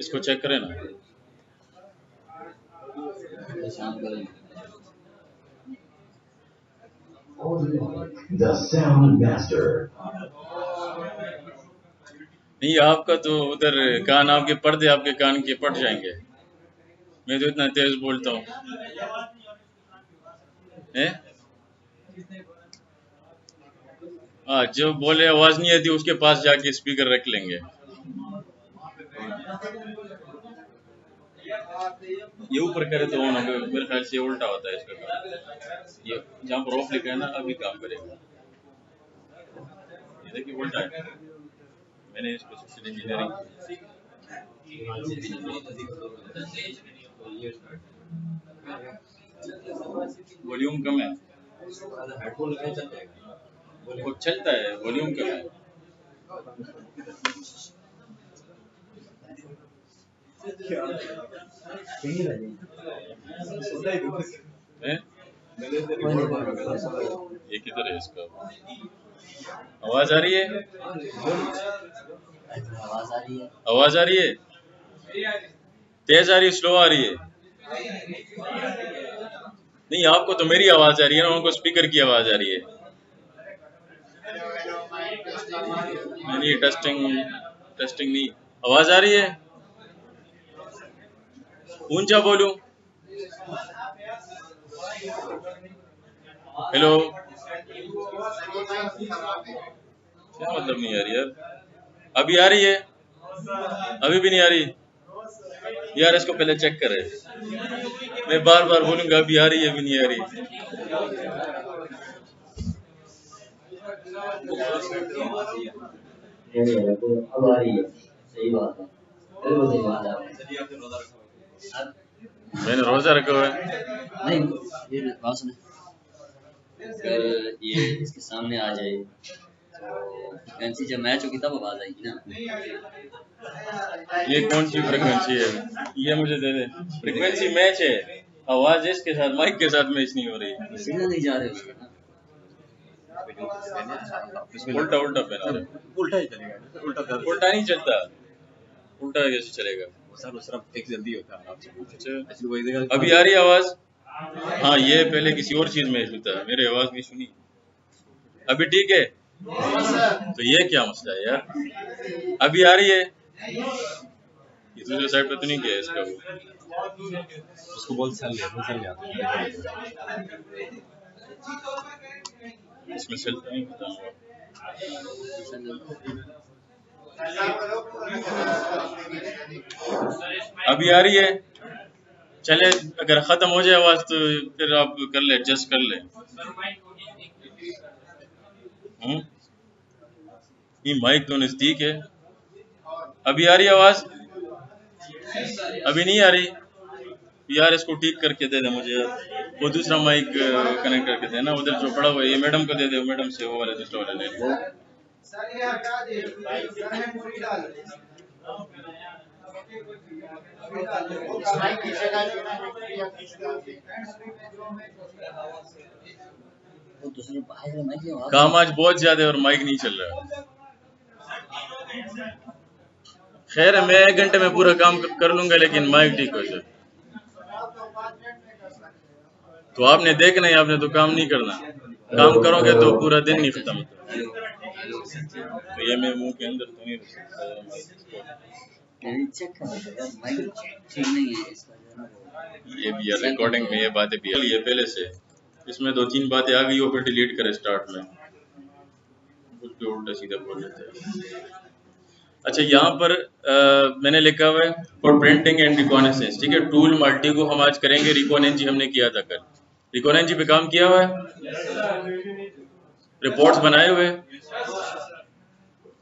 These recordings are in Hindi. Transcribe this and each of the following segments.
इसको चेक करें ना। The Sound Master. नहीं, आपका तो उधर कान, आपके पर्दे आपके कान के फट जाएंगे। मैं तो इतना तेज बोलता हूँ। हाँ, जो बोले आवाज नहीं आती उसके पास जाके स्पीकर रख लेंगे। ये ऊपर करे तो ऑन होगा। मेरे ख्याल से उल्टा होता है इसका काम। ये जहाँ पर ऑफ लिखा है ना अभी काम करेगा। ये देखिए उल्टा है। मैंने इसको सोशल इंजीनियरिंग वॉल्यूम कम है। वो चलता है, वॉल्यूम कम है। ये किधर है इसका? आवाज आ रही है? आवाज आ रही है? तेज आ रही है, स्लो आ रही है? नहीं, आपको तो मेरी आवाज आ रही है ना, उनको स्पीकर की आवाज आ रही है। नहीं, टेस्टिंग नहीं। आवाज आ रही है? ऊंचा बोलूं? हेलो, क्या मतलब नहीं आ रही यार? अभी आ रही है? अभी भी नहीं आ रही यार। इसको पहले चेक करे। मैं बार बार बोलूंगा अभी आ रही है, अभी नहीं आ रही। अब आ रही है, सही बात है। बिल्कुल सही बात है। मैंने रोजा रखा हुआ है। नहीं, ये बात सुने, अगर ये इसके सामने आ जाए तो फ्रिक्वेंसी जब मैच होगी तब आवाज आएगी ना। ये कौन सी फ्रिक्वेंसी है? ये मुझे दे दे। फ्रिक्वेंसी मैच है, आवाज इसके साथ माइक के साथ मैच नहीं हो रही। सिग्नल नहीं जा रहे उसके ना। उल्टा उल्टा पहना रहे। उल्टा ही चलेगा। उल्टा नहीं चलता। उल्टा कैसे चलेगा? सर उस तरफ एक जल्दी होता है आपसे। अच्छा, अभी आ रही है आवाज? हाँ, ये पहले किसी और चीज में होता है, मेरी आवाज नहीं सुनी। अभी ठीक है? तो ये क्या मसला है यार? अभी आ रही है? ये दूसरे साइड पे तो नहीं किया इसका? वो उसको बोल चल इसमें सेल्फ नहीं होता। अभी आ रही है? चले, अगर खत्म हो जाए आवाज तो फिर आप कर ले, एडजस्ट कर ले। ये माइक तो नजदीक है। अभी आ रही आवाज? अभी नहीं आ रही यार। इसको ठीक करके दे दे मुझे यार। वो दूसरा माइक कनेक्ट करके दे ना, उधर जो पड़ा हुआ है। ये मैडम को दे दे, मैडम से वो वाला दूसरा वाला ले लो। काम आज बहुत ज्यादा है और माइक नहीं चल रहा। खैर है, मैं 1 घंटे में पूरा काम कर लूंगा, लेकिन माइक ठीक हो जाए। तो आपने देखना ही, आपने तो काम नहीं करना। काम करोगे तो पूरा दिन नहीं खत्म होता। तो ये मैं मुंह के अंदर तो नहीं रख सकता। ये भी है रिकॉर्डिंग में, ये बातें भी है पहले से। इसमें 2-3 बातें आ गई हो फिर डिलीट करे स्टार्ट में। कुछ उल्टा सीधा बोल लेते हैं। अच्छा, यहाँ पर मैंने लिखा हुआ है फॉर प्रिंटिंग एंड रिकॉनेसेंस। ठीक है, टूल मल्टी को हम आज करेंगे। रिकॉनेंजी हमने किया था कल। रिकॉनेंजी पे काम किया हुआ है, रिपोर्ट्स बनाए हुए।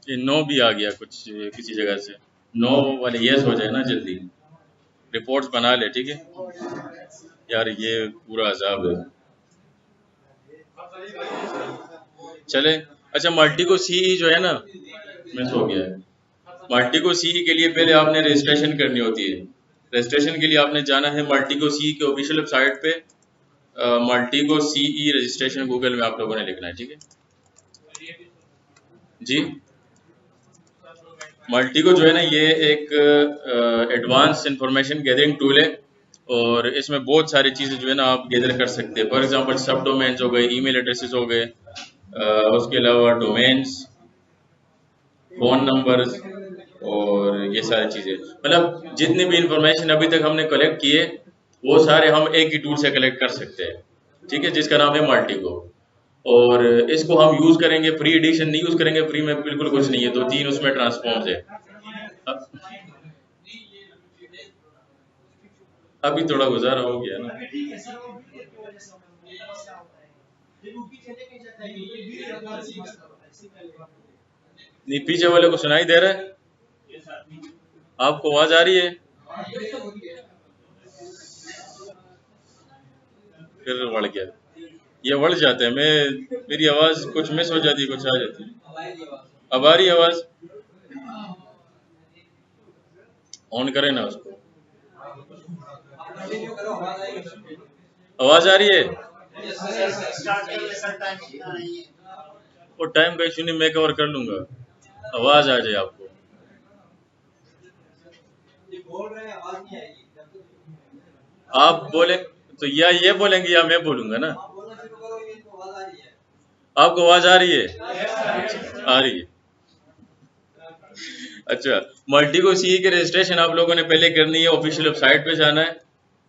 ये 9 भी आ गया कुछ किसी जगह से। 9 वाले यस हो जाए ना जल्दी। रिपोर्ट्स बना ले, ठीक है यार। ये पूरा अजाब है। चले, अच्छा मल्टी को सी जो है ना, मिस हो गया है। मल्टी को सी के लिए पहले आपने रजिस्ट्रेशन करनी होती है। रजिस्ट्रेशन के लिए आपने जाना है मल्टी को सी के ऑफिशियल वेबसाइट पे। मल्टी को सीई रजिस्ट्रेशन गूगल में आप लोगों ने लिखना है, ठीक है जी। मल्टीको जो है ना, ये एक एडवांस इंफॉर्मेशन गैदरिंग टूल है और इसमें बहुत सारी चीज़ें जो है ना आप गैदर कर सकते हैं। फॉर एग्जांपल सब डोमेन्स हो गए, ईमेल एड्रेसेस हो गए, उसके अलावा डोमेन्स, फ़ोन नंबर्स और ये सारी चीज़ें, मतलब जितनी भी इंफॉर्मेशन अभी तक हमने कलेक्ट किए वो सारे हम एक ही टूल से कलेक्ट कर सकते हैं, ठीक है, जिसका नाम है मल्टीको। और इसको हम यूज़ करेंगे, फ्री एडिशन नहीं यूज़ करेंगे, फ्री में बिल्कुल कुछ नहीं है, 2-3 उसमें ट्रांसफॉर्म्स है। अभी थोड़ा गुजारा हो गया ना। नहीं, पीछे वाले को सुनाई दे रहा है? आपको आवाज आ रही है? फिर बढ़ गया, ये बढ़ जाते हैं, मेरी आवाज कुछ मिस हो जाती है, कुछ आ जाती है। अब आ रही है आवाज? ऑन करें ना उसको, आवाज आ रही है? वो टाइम का इशू नहीं, मैं कवर कर लूंगा, आवाज आ जाए आपको। आप बोले तो या ये बोलेंगे या मैं बोलूंगा ना। आपको आवाज आ रही है? आ रही है। अच्छा, मल्टीको सीई के रजिस्ट्रेशन आप लोगों ने पहले करनी है, ऑफिशियल वेबसाइट पे जाना है,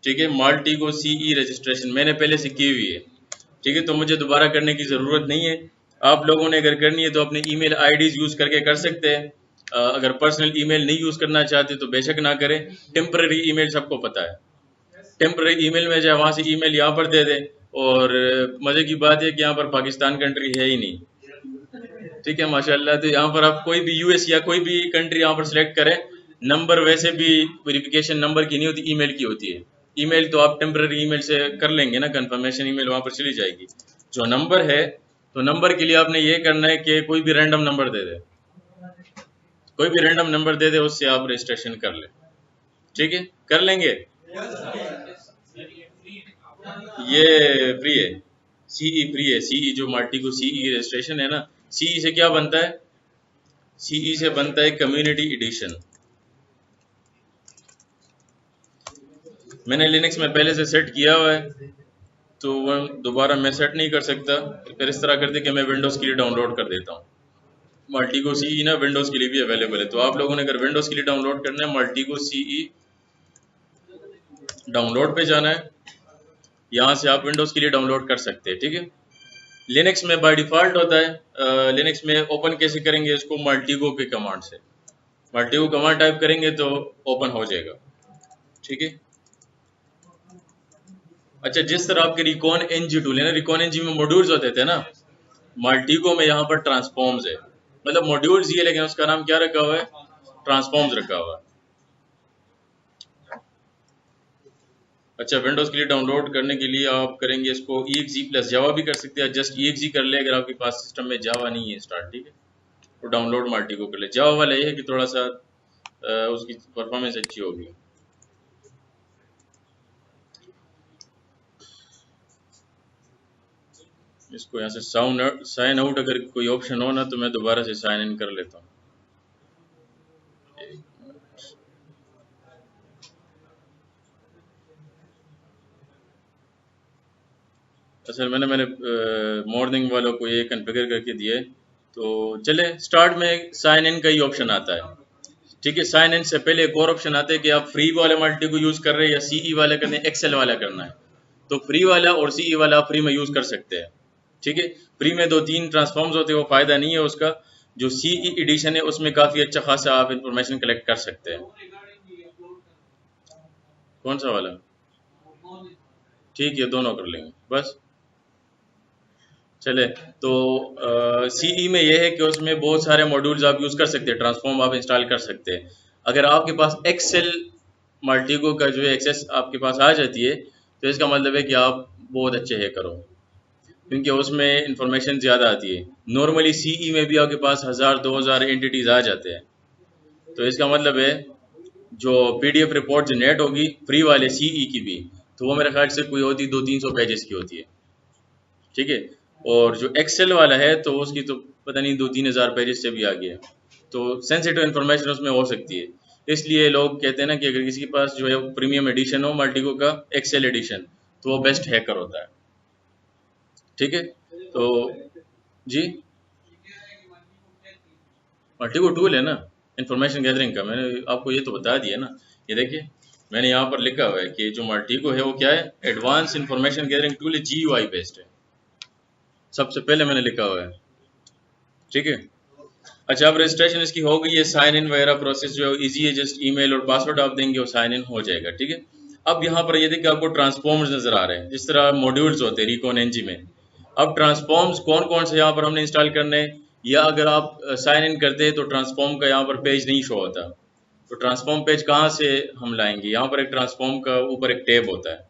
ठीक है। मल्टीको सीई रजिस्ट्रेशन मैंने पहले से की हुई है, ठीक है, तो मुझे दोबारा करने की ज़रूरत नहीं है। आप लोगों ने अगर करनी है तो अपने ईमेल आईडीज़ यूज़ करके कर सकते हैं। अगर पर्सनल ईमेल नहीं यूज़ करना चाहते तो बेशक ना करें। टेम्पररी ईमेल सबको पता है, टेम्पररी ईमेल में जाए, वहाँ से ईमेल यहाँ पर दे दें। और मज़े की बात है कि यहाँ पर पाकिस्तान कंट्री है ही नहीं, ठीक है, माशाल्लाह। तो यहाँ पर आप कोई भी यूएस या कोई भी कंट्री यहाँ पर सिलेक्ट करें, नंबर वैसे भी वेरिफिकेशन नंबर की नहीं होती, ईमेल की होती है। ईमेल तो आप टेम्पररी ईमेल से कर लेंगे ना, कंफर्मेशन ईमेल वहाँ पर चली जाएगी। जो नंबर है, तो नंबर के लिए आपने ये करना है कि कोई भी रैंडम नंबर दे दे, कोई भी रैंडम नंबर दे दे, उससे आप रजिस्ट्रेशन कर लें, ठीक है, कर लेंगे। ये फ्री है, सीई फ्री है। सीई जो मल्टीको सीई रजिस्ट्रेशन है ना, सीई से क्या बनता है? सीई से बनता है कम्युनिटी एडिशन। मैंने लिनक्स में पहले से सेट किया हुआ है, तो वह दोबारा मैं सेट नहीं कर सकता। फिर इस तरह करते कि मैं विंडोज़ के लिए डाउनलोड कर देता हूँ। मल्टीको सीई ना विंडोज़ के लिए भी अवेलेबल है, तो आप लोगों ने अगर विंडोज़ के लिए डाउनलोड करना है, मल्टीको सीई डाउनलोड पे जाना है, यहाँ से आप विंडोज़ के लिए डाउनलोड कर सकते हैं, ठीक है। लिनक्स में बाय डिफ़ॉल्ट होता है। लिनक्स में ओपन कैसे करेंगे इसको? मल्टीको के कमांड से, मल्टीको कमांड टाइप करेंगे तो ओपन हो जाएगा, ठीक है। अच्छा, जिस तरह आपके रिकॉन एनजी टूल है ना, रिकॉन एनजी में मॉड्यूल्स होते थे ना, मल्टीको में यहाँ पर ट्रांसफॉर्म्स है, मतलब मॉड्यूल्स ही है लेकिन उसका नाम क्या रखा हुआ है? ट्रांसफॉर्म्स रखा हुआ है। अच्छा, विंडोज़ के लिए डाउनलोड करने के लिए आप करेंगे इसको exe प्लस जावा भी कर सकते हैं, जस्ट exe कर ले अगर आपके पास सिस्टम में जावा नहीं है स्टार्ट, ठीक है, तो डाउनलोड मल्टीको कर ले। जावा वाला ये है कि थोड़ा सा उसकी परफॉर्मेंस अच्छी होगी। इसको यहाँ से साइन आउट अगर कोई ऑप्शन हो ना, तो मैं दोबारा से साइन इन कर लेता हूँ। असल मैंने मॉर्निंग वालों को ये कन्फिगर करके दिए, तो चले स्टार्ट में साइन इन का ही ऑप्शन आता है, ठीक है। साइन इन से पहले एक और ऑप्शन आता है कि आप फ्री वाले मल्टीको यूज़ कर रहे हैं या सीई वाला करना है, एक्सेल वाला करना है। तो फ्री वाला और सीई वाला आप फ्री में यूज़ कर सकते हैं, ठीक है। फ्री में 2-3 ट्रांसफॉर्म्स होते हैं, वो फ़ायदा नहीं है उसका। जो सीई एडिशन है उसमें काफ़ी अच्छा खासा आप इंफॉर्मेशन कलेक्ट कर सकते हैं। कौन सा वाला? ठीक है, दोनों कर लेंगे बस। चले, तो सीई में यह है कि उसमें बहुत सारे मॉड्यूल्स आप यूज़ कर सकते हैं, ट्रांसफॉर्म आप इंस्टॉल कर सकते हैं। अगर आपके पास एक्सेल मल्टीको का जो है एक्सेस आपके पास आ जाती है, तो इसका मतलब है कि आप बहुत अच्छे हैकर हो, क्योंकि उसमें इंफॉर्मेशन ज़्यादा आती है। नॉर्मली सीई में भी आपके पास 1000-2000 एंटिटीज़ आ जाते हैं, तो इसका मतलब है जो पीडीएफ रिपोर्ट जनरेट होगी फ्री वाले सीई की भी, तो वो मेरे ख्याल से कोई होती 200-300 पेजेस की होती है, ठीक है। और जो एक्सेल वाला है तो उसकी तो पता नहीं 2-3 हज़ार पेजेस से भी आ गया है। तो सेंसिटिव इन्फॉर्मेशन उसमें हो सकती है। इसलिए लोग कहते हैं ना कि अगर किसी के पास जो है प्रीमियम एडिशन हो मल्टीको का एक्सेल एडिशन, तो वो बेस्ट हैकर होता है। ठीक है, तो जी मल्टीको टूल है ना इंफॉर्मेशन गैदरिंग का, मैंने आपको ये तो बता दिया ना। ये देखिए मैंने यहाँ पर लिखा हुआ है कि जो मल्टीको है वो क्या है, एडवांस इंफॉर्मेशन गैदरिंग टूल है, GUI बेस्ड है, सबसे पहले मैंने लिखा हुआ है। ठीक है, अच्छा अब रजिस्ट्रेशन इसकी हो गई है, साइन इन वगैरह प्रोसेस जो है इजी है, जस्ट ईमेल और पासवर्ड आप देंगे और साइन इन हो जाएगा। ठीक है, अब यहाँ पर ये देखिए आपको ट्रांसफॉर्म्स नजर आ रहे हैं, जिस तरह मॉड्यूल्स होते हैं रिकॉन एनजी में। अब ट्रांसफॉर्म्स कौन कौन से यहाँ पर हमने इंस्टॉल करने हैं, या अगर आप साइन इन करते हैं तो ट्रांसफॉर्म का यहाँ पर पेज नहीं शो होता, तो ट्रांसफॉर्म पेज कहाँ से हम लाएंगे, यहाँ पर एक ट्रांसफॉर्म का ऊपर एक टैब होता है।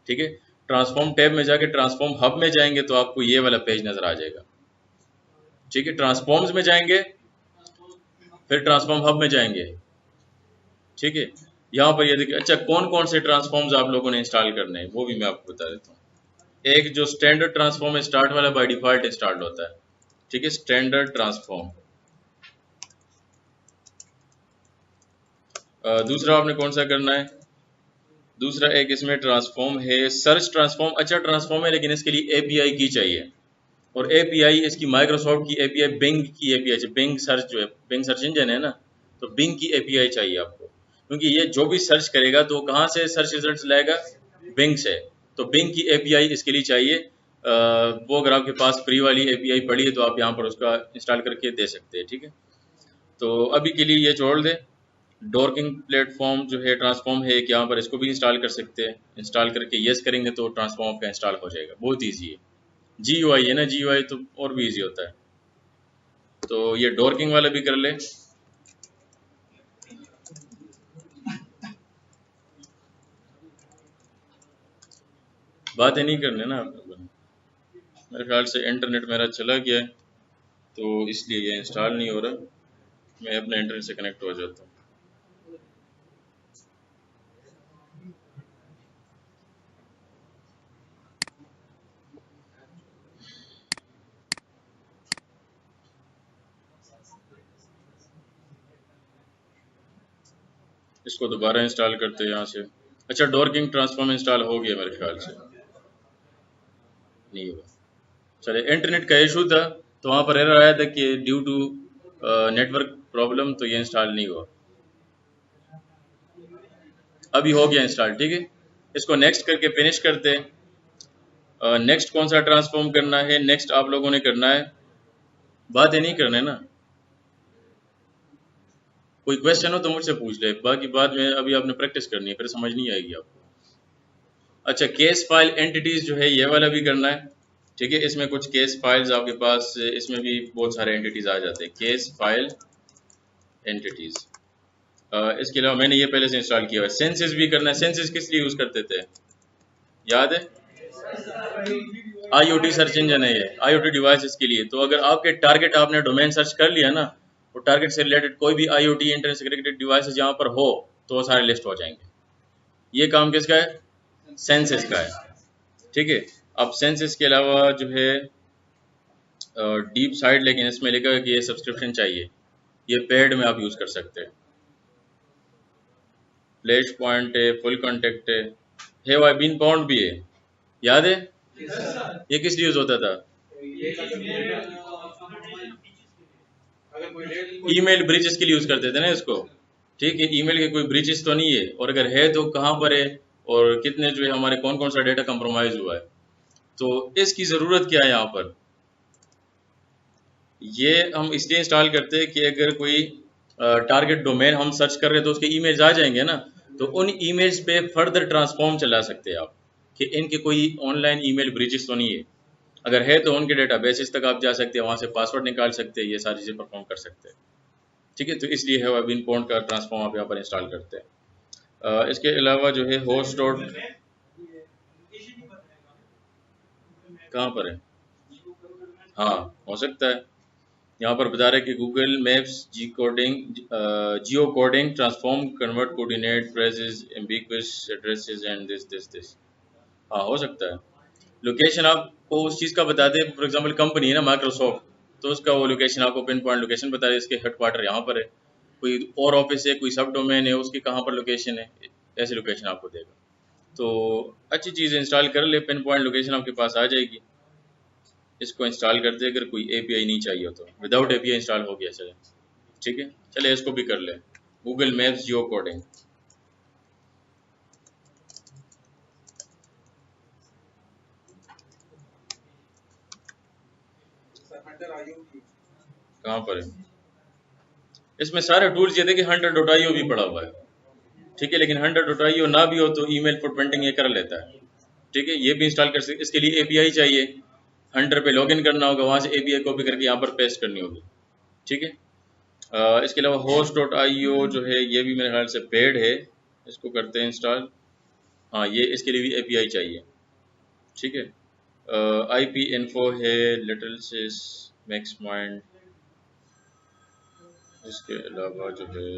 ठीक है, ट्रांसफॉर्म टैब में जाके ट्रांसफॉर्म हब में जाएंगे तो आपको ये वाला पेज नजर आ जाएगा। ठीक है, ट्रांसफॉर्म्स में जाएंगे, फिर ट्रांसफॉर्म हब में जाएंगे। ठीक है, यहाँ पर ये देखिए, अच्छा कौन कौन से ट्रांसफॉर्म्स आप लोगों ने इंस्टॉल करने हैं वो भी मैं आपको बता देता हूँ। एक जो स्टैंडर्ड ट्रांसफॉर्म है स्टार्ट वाला बाय डिफॉल्ट इंस्टॉल्ड होता है। ठीक है, स्टैंडर्ड ट्रांसफॉर्म। दूसरा आपने कौन सा करना है, दूसरा एक इसमें ट्रांसफॉर्म है सर्च ट्रांसफॉर्म। अच्छा ट्रांसफॉर्म है लेकिन इसके लिए API की चाहिए, और API इसकी माइक्रोसॉफ्ट की API, बिंग की API, बिंग सर्च जो है, बिंग सर्च इंजन है ना, तो बिंग की API चाहिए आपको, क्योंकि ये जो भी सर्च करेगा तो कहाँ से सर्च रिजल्ट्स लाएगा, बिंग से। तो बिंग की API इसके लिए चाहिए। वो अगर आपके पास फ्री वाली API पड़ी है तो आप यहाँ पर उसका इंस्टॉल करके दे सकते हैं। ठीक है, तो अभी के लिए ये छोड़ दे। डॉर्किंग प्लेटफॉर्म जो है ट्रांसफॉर्म है कि यहाँ पर इसको भी इंस्टॉल कर सकते हैं, इंस्टॉल करके यस करेंगे तो ट्रांसफॉर्म का इंस्टॉल हो जाएगा, बहुत ईजी है। GUI है ना, GUI तो और भी ईजी होता है, तो ये डॉर्किंग वाला भी कर ले। बातें नहीं करने ना आप लोगों ने, मेरे ख्याल से इंटरनेट मेरा चला गया है तो इसलिए ये इंस्टॉल नहीं हो रहा, मैं अपने इंटरनेट से कनेक्ट हो जाता हूँ। इसको दोबारा इंस्टॉल करते हैं यहाँ से। अच्छा डॉर्किंग ट्रांसफॉर्म इंस्टॉल हो गया मेरे ख्याल से, नहीं हुआ। चले, इंटरनेट का इशू था तो वहाँ पर एरर आया था कि ड्यू टू नेटवर्क प्रॉब्लम, तो ये इंस्टॉल नहीं हुआ। अभी हो गया इंस्टॉल। ठीक है, इसको नेक्स्ट करके फिनिश करते हैं। नेक्स्ट कौन सा ट्रांसफॉर्म करना है, नेक्स्ट आप लोगों ने करना है, बातें नहीं करने ना। कोई क्वेश्चन हो तो मुझसे पूछ ले, बाकी बाद में अभी आपने प्रैक्टिस करनी है, फिर समझ नहीं आएगी आपको। अच्छा केस फाइल एंटिटीज जो है ये वाला भी करना है। ठीक है, इसमें कुछ केस फाइल्स आपके पास, इसमें भी बहुत सारे एंटिटीज आ जाते हैं, केस फाइल एंटिटीज। इसके अलावा मैंने ये पहले से इंस्टॉल किया हुआ है। सेंसिस भी करना है। सेंसिस किस लिए यूज करते थे, याद है? IoT सर्च इंजन है ये, IoT डिवाइसेस के लिए। तो अगर आपके टारगेट, आपने डोमेन सर्च कर लिया ना, तो टारगेट से रिलेटेड कोई भी IoT इंटरनेट से कनेक्टेड डिवाइसेस यहाँ पर हो तो वो सारे लिस्ट हो जाएंगे। ये काम किसका है, सेंसिस का है। ठीक है, अब सेंसिस के अलावा जो है डीप साइड, लेकिन इसमें लिखा है कि ये सब्सक्रिप्शन चाहिए, ये पेड में आप यूज कर सकते हैं। फ्लैश पॉइंट है, फुल कॉन्टेक्ट है वाई बीन पाउंड भी है, याद है? ये किस लिए यूज होता था, ईमेल ब्रिजेस के लिए यूज करते थे ना इसको। ठीक है, ईमेल के कोई ब्रिजेस तो नहीं है, और अगर है तो कहाँ पर है, और कितने जो है हमारे कौन कौन सा डेटा कंप्रोमाइज हुआ है, तो इसकी जरूरत क्या है यहाँ पर। ये हम इसलिए इंस्टॉल करते हैं कि अगर कोई टारगेट डोमेन हम सर्च कर रहे हैं तो उसके ईमेल्स आ जाएंगे ना, तो उन ईमेल्स पे फर्दर ट्रांसफॉर्म चला सकते हैं आप कि इनके कोई ऑनलाइन ईमेल ब्रिजेस तो नहीं है। अगर है तो उनके डेटाबेसेस तक आप जा सकते हैं, वहाँ से पासवर्ड निकाल सकते हैं, ये सारी चीज़ें परफॉर्म कर सकते हैं। ठीक है, तो इसलिए है वेब इनबाउंड का ट्रांसफॉर्म आप यहाँ पर इंस्टॉल करते हैं। इसके अलावा जो है होस्ट डॉट, कहाँ पर है, हाँ हो सकता है, यहाँ पर बता रहे कि Google Maps geocoding transform convert coordinate phrases ambiguous addresses and this. हाँ हो सकता है। लोकेशन आपको उस चीज़ का बता दे, फॉर एग्जांपल कंपनी है ना माइक्रोसॉफ्ट, तो उसका वो लोकेशन आपको पिन पॉइंट लोकेशन बता रहे, इसके हेडक्वार्टर यहाँ पर है, कोई और ऑफिस है, कोई सब डोमेन है, उसकी कहाँ पर लोकेशन है, ऐसी लोकेशन आपको देगा। तो अच्छी चीज़ इंस्टॉल कर ले, पिन पॉइंट लोकेशन आपके पास आ जाएगी। इसको इंस्टॉल कर दे, अगर कोई एपीआई नहीं चाहिए तो विदाउट एपीआई इंस्टॉल हो गया चले, ठीक है। चले इसको भी कर ले, गूगल मैप्स जियो कोडिंग। कहाँ पर है? इसमें सारे टूल्स ये देखिए 100.io भी पड़ा हुआ है, ठीक है, लेकिन 100.io ना भी हो तो ईमेल फॉर प्रिंटिंग ये कर लेता है, ठीक है, ये भी इंस्टॉल कर सकते। इसके लिए एपीआई चाहिए, 100 पे लॉगिन करना होगा, वहाँ से एपीआई कॉपी करके यहाँ पर पेस्ट करनी होगी, ठीक है। इसके अलावा host.io जो है ये भी मेरे ख्याल से पेड है, इसको करते हैं इंस्टॉल। हाँ, ये इसके लिए भी एपीआई चाहिए, ठीक है। IP इन्फो है, लिटिल सिस, मैक्स माइंड, इसके अलावा जो है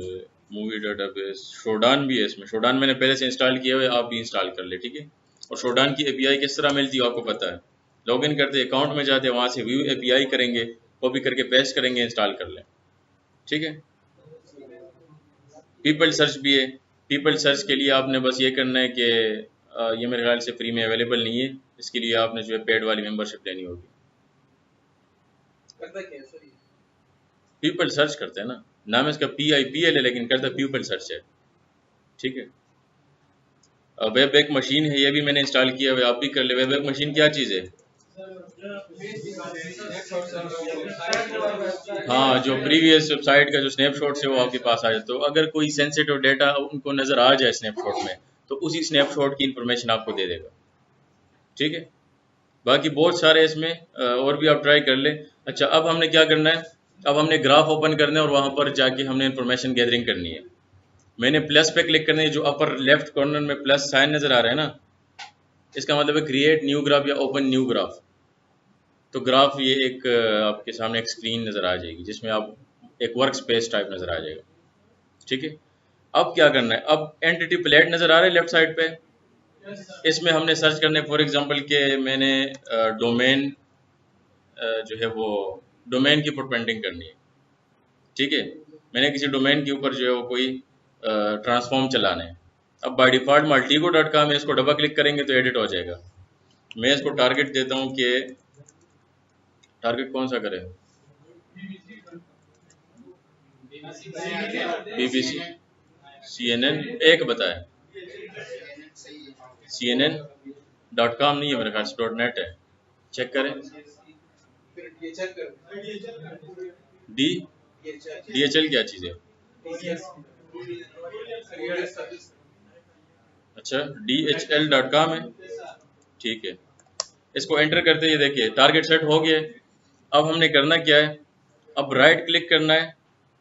मूवी डाटाबेस, शोडान भी है इसमें। शोडान मैंने पहले से इंस्टॉल किया हुआ है, आप भी इंस्टॉल कर ले, ठीक है। और शोडान की एपीआई किस तरह मिलती है आपको पता है, लॉगिन करते अकाउंट में जाते हैं, वहाँ से व्यू एपीआई करेंगे, कॉपी करके पेस्ट करेंगे, इंस्टॉल कर लें, ठीक है। पीपल सर्च भी है, पीपल सर्च के लिए आपने बस ये करना है कि ये मेरे ख्याल से फ्री में अवेलेबल नहीं है, इसके लिए आपने जो है पेड वाली मेंबरशिप लेनी होगी। पीपल सर्च करते हैं ना, नाम इसका PIPL है, लेकिन करता पीपल सर्च है, ठीक है। वेब एक मशीन है, ये भी मैंने इंस्टॉल किया हुआ है, आप भी कर ले। वेब एक मशीन क्या चीज़ है? हाँ, जो प्रीवियस वेबसाइट का जो स्नैपशॉट है वो आपके पास आ जाए, तो अगर कोई सेंसिटिव डेटा उनको नज़र आ जाए स्नैपशॉट में, तो उसी स्नैपशॉट की इंफॉर्मेशन आपको दे देगा, ठीक है। बाकी बहुत सारे इसमें और भी आप ट्राई कर ले। अच्छा, अब हमने क्या करना है, अब हमने ग्राफ ओपन करना है और वहाँ पर जाके हमने इंफॉर्मेशन गैदरिंग करनी है। मैंने प्लस पे क्लिक करना है, जो अपर लेफ्ट कॉर्नर में प्लस साइन नज़र आ रहा है ना, इसका मतलब है क्रिएट न्यू ग्राफ या ओपन न्यू ग्राफ। तो ग्राफ ये एक आपके सामने एक स्क्रीन नज़र आ जाएगी जिसमें आप एक वर्क स्पेस टाइप नज़र आ जाएगा, ठीक है। अब क्या करना है, अब एंटिटी प्लेट नज़र आ रहा है लेफ्ट साइड पे, इसमें हमने सर्च करना है फॉर एग्जांपल के मैंने डोमेन जो है वो डोमेन की फुट प्रिंटिंग करनी है, ठीक है। मैंने किसी डोमेन के ऊपर जो है वो कोई ट्रांसफॉर्म चलाना है। अब बाय डिफ़ॉल्ट multigo.com है, इसको डबल क्लिक करेंगे तो एडिट हो जाएगा। मैं इसको टारगेट देता हूँ कि टारगेट कौन सा करें, BBC, CNN, एक बताए, CNN.com नहीं है मेरे ख्याल से, .net है, चेक करें। DHL क्या चीज़ है? अच्छा, DHL.com है, ठीक है। इसको एंटर करते ही देखिए टारगेट सेट हो गया। अब हमने करना क्या है, अब राइट क्लिक करना है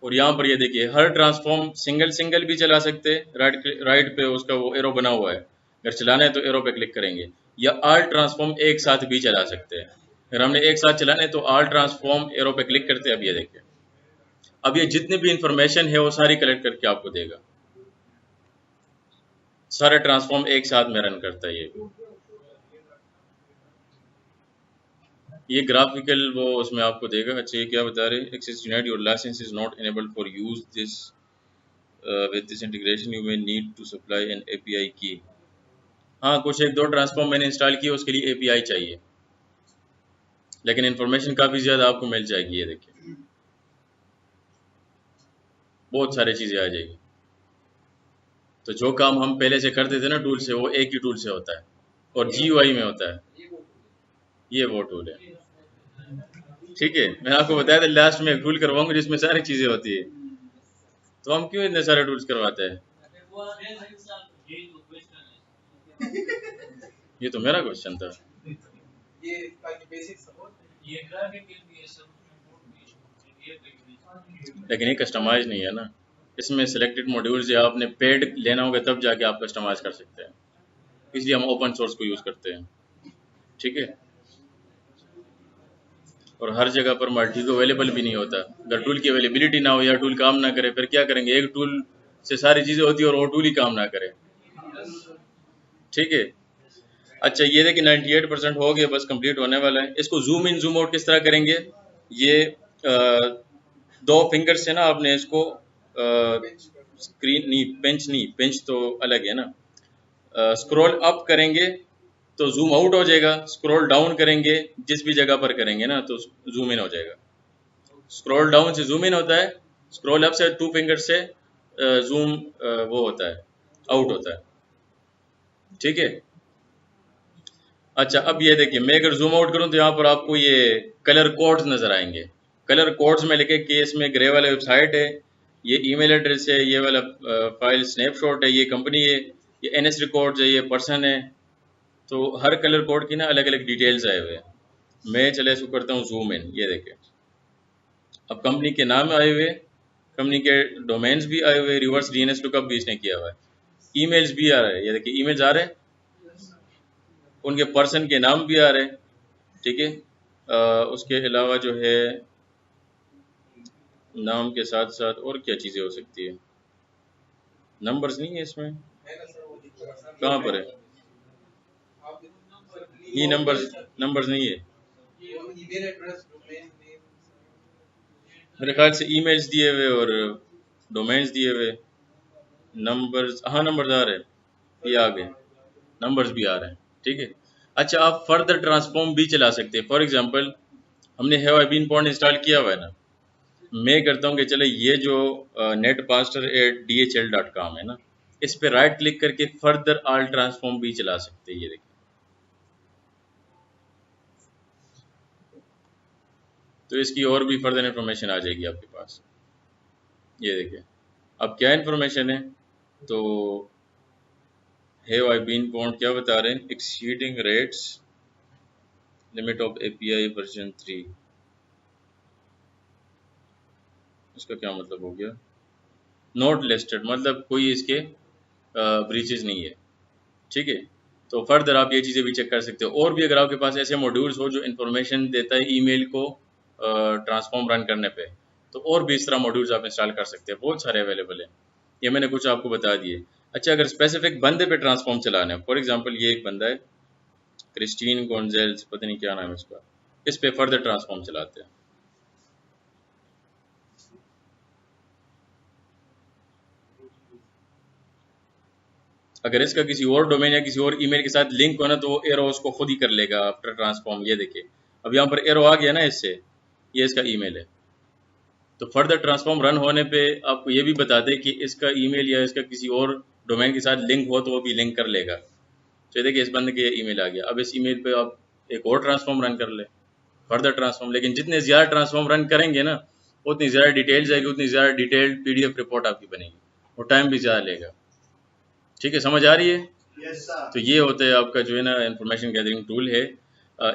और यहाँ पर ये देखिए हर ट्रांसफॉर्म सिंगल भी चला सकते हैं, राइट पे उसका वो एरो बना हुआ है, अगर चलाना है तो एरो पे क्लिक करेंगे, या ऑल ट्रांसफॉर्म एक साथ भी चला सकते हैं। अगर हमने एक साथ चलाना है तो ऑल ट्रांसफॉर्म एरो पे क्लिक करते हैं। अब ये देखिए, अब ये जितनी भी इंफॉर्मेशन है वो सारी कलेक्ट करके आपको देगा, सारे ट्रांसफॉर्म एक साथ में रन करता है। ये ग्राफिकल वो उसमें आपको देगा। अच्छा, ये क्या बता रहे हैं, access denied, your license is not enabled for use this with this integration, you may need to supply an API key. हाँ, कुछ एक दो ट्रांसफॉर्म मैंने इंस्टॉल किए, उसके लिए API चाहिए, लेकिन इन्फॉर्मेशन काफ़ी ज़्यादा आपको मिल जाएगी। ये देखिए बहुत सारी चीज़ें आ जाएगी। तो जो काम हम पहले से करते थे ना टूल से, वो एक ही टूल से होता है और GUI में होता है। ये वो टूल है, ठीक है। मैं आपको बताया था लास्ट में एक टूल करवाऊंगा जिसमें सारी चीज़ें होती है, तो हम क्यों इतने सारे टूल्स करवाते हैं? ये तो मेरा क्वेश्चन था। लेकिन ये कस्टमाइज नहीं है ना, इसमें सिलेक्टेड मॉड्यूल्स या आपने पेड लेना होगा तब जाके आप कस्टमाइज कर सकते हैं, इसलिए हम ओपन सोर्स को यूज़ करते हैं, ठीक है। और हर जगह पर मल्टीगो अवेलेबल भी नहीं होता। अगर टूल की अवेलेबिलिटी ना हो या टूल काम ना करे फिर क्या करेंगे, एक टूल से सारी चीज़ें होती है और वो टूल ही काम ना करे, ठीक है। अच्छा, ये देखिए 98% हो गया, बस कंप्लीट होने वाला है। इसको जूम इन जूम आउट किस तरह करेंगे, ये दो फिंगर से ना आपने इसको स्क्रीन नहीं, पेंच तो अलग है ना। स्क्रॉल अप करेंगे तो जूम आउट हो जाएगा, स्क्रॉल डाउन करेंगे जिस भी जगह पर करेंगे ना तो जूम इन हो जाएगा। स्क्रॉल डाउन से जूम इन होता है, स्क्रॉल अप से टू फिंगर से जूम वो होता है, आउट होता है। ठीक है। अच्छा अब ये देखिए, मैं अगर जूम आउट करूं तो यहाँ पर आपको ये कलर कोड्स नजर आएंगे। कलर कोड्स में लिखे कि इसमें ग्रे वाला वेबसाइट है, ये ईमेल एड्रेस है, ये वाला फाइल स्नैपशॉट है, ये कंपनी है, ये एनएस रिकॉर्ड्स है, ये पर्सन है। तो हर कलर कोड की ना अलग अलग डिटेल्स आए हुए हैं। मैं चले इसको करता हूँ जूम इन, ये देखें। अब कंपनी के नाम आए हुए, कंपनी के डोमेन्स भी आए हुए, रिवर्स डीएनएस लुकअप भी इसने किया हुआ है, ईमेल्स भी आ रहे हैं, ये देखिए ईमेल्स आ रहे हैं, उनके पर्सन के नाम भी आ रहे हैं। ठीक है। उसके अलावा जो है नाम के साथ साथ और क्या चीज़ें हो सकती है, नंबर्स नहीं है इसमें, कहाँ पर है ये नंबर्स नहीं है मेरे ख्याल से। ईमेल्स दिए हुए और डोमेन्स दिए हुए, नंबर्स, हाँ नंबर्स आ रहे हैं, ये आ गए, नंबर्स भी आ रहे हैं। ठीक है। अच्छा आप फर्दर ट्रांसफॉर्म भी चला सकते हैं। फॉर एग्जांपल हमने have I been point install किया हुआ है ना, मैं करता हूँ कि चले ये जो netmaster@dhl.com है ना, इस पे राइट क्लिक करके फर्दर ऑल ट्रांसफॉर्म भी चला सकते हैं। ये देखिए, तो इसकी और भी फर्दर इंफॉर्मेशन आ जाएगी आपके पास। ये देखिए अब क्या इंफॉर्मेशन है, तो हैव आई बीन पॉइंट क्या बता रहे हैं, exceeding rates limit of API version 3। इसका क्या मतलब हो गया, नॉट लिस्टेड, मतलब कोई इसके ब्रीचेस नहीं है। ठीक है। तो फर्दर आप ये चीज़ें भी चेक कर सकते हो। और भी अगर आपके पास ऐसे मॉड्यूल्स हो जो इन्फॉर्मेशन देता है ईमेल को ट्रांसफॉर्म रन करने पे, तो और भी इस तरह मॉड्यूल्स आप इंस्टॉल कर सकते हैं, बहुत सारे अवेलेबल हैं। ये मैंने कुछ आपको बता दिए। अच्छा अगर स्पेसिफिक बंदे पे ट्रांसफॉर्म चलाना है, फॉर एग्जांपल ये एक बंदा है क्रिस्टीन गोंजेल्स, पता नहीं क्या नाम है इसका, इस पे फर्दर ट्रांसफॉर्म चलाते हैं। अगर इसका किसी और डोमेन या किसी और ईमेल के साथ लिंक हो ना, तो वो एरो उसको खुद ही कर लेगा आफ्टर ट्रांसफॉर्म। ये देखिए अब यहाँ पर एरो आ गया ना इससे, ये इसका ईमेल है। तो फर्दर ट्रांसफॉर्म रन होने पे आपको ये भी बता दें कि इसका ईमेल या इसका किसी और डोमेन के साथ लिंक हो तो वो भी लिंक कर लेगा। तो ये देखिए इस बंदे के ईमेल आ गया। अब इस ईमेल पे आप एक और ट्रांसफॉर्म रन कर ले, फर्दर ट्रांसफॉर्म। लेकिन जितने ज़्यादा ट्रांसफॉर्म रन करेंगे ना, उतनी ज़्यादा डिटेल्स आएगी, उतनी ज़्यादा डिटेल्ड पीडीएफ रिपोर्ट आपकी बनेगी, और टाइम भी ज़्यादा लेगा। ठीक है, समझ आ रही है? तो ये होता है आपका जो है ना इंफॉर्मेशन गैदरिंग टूल है।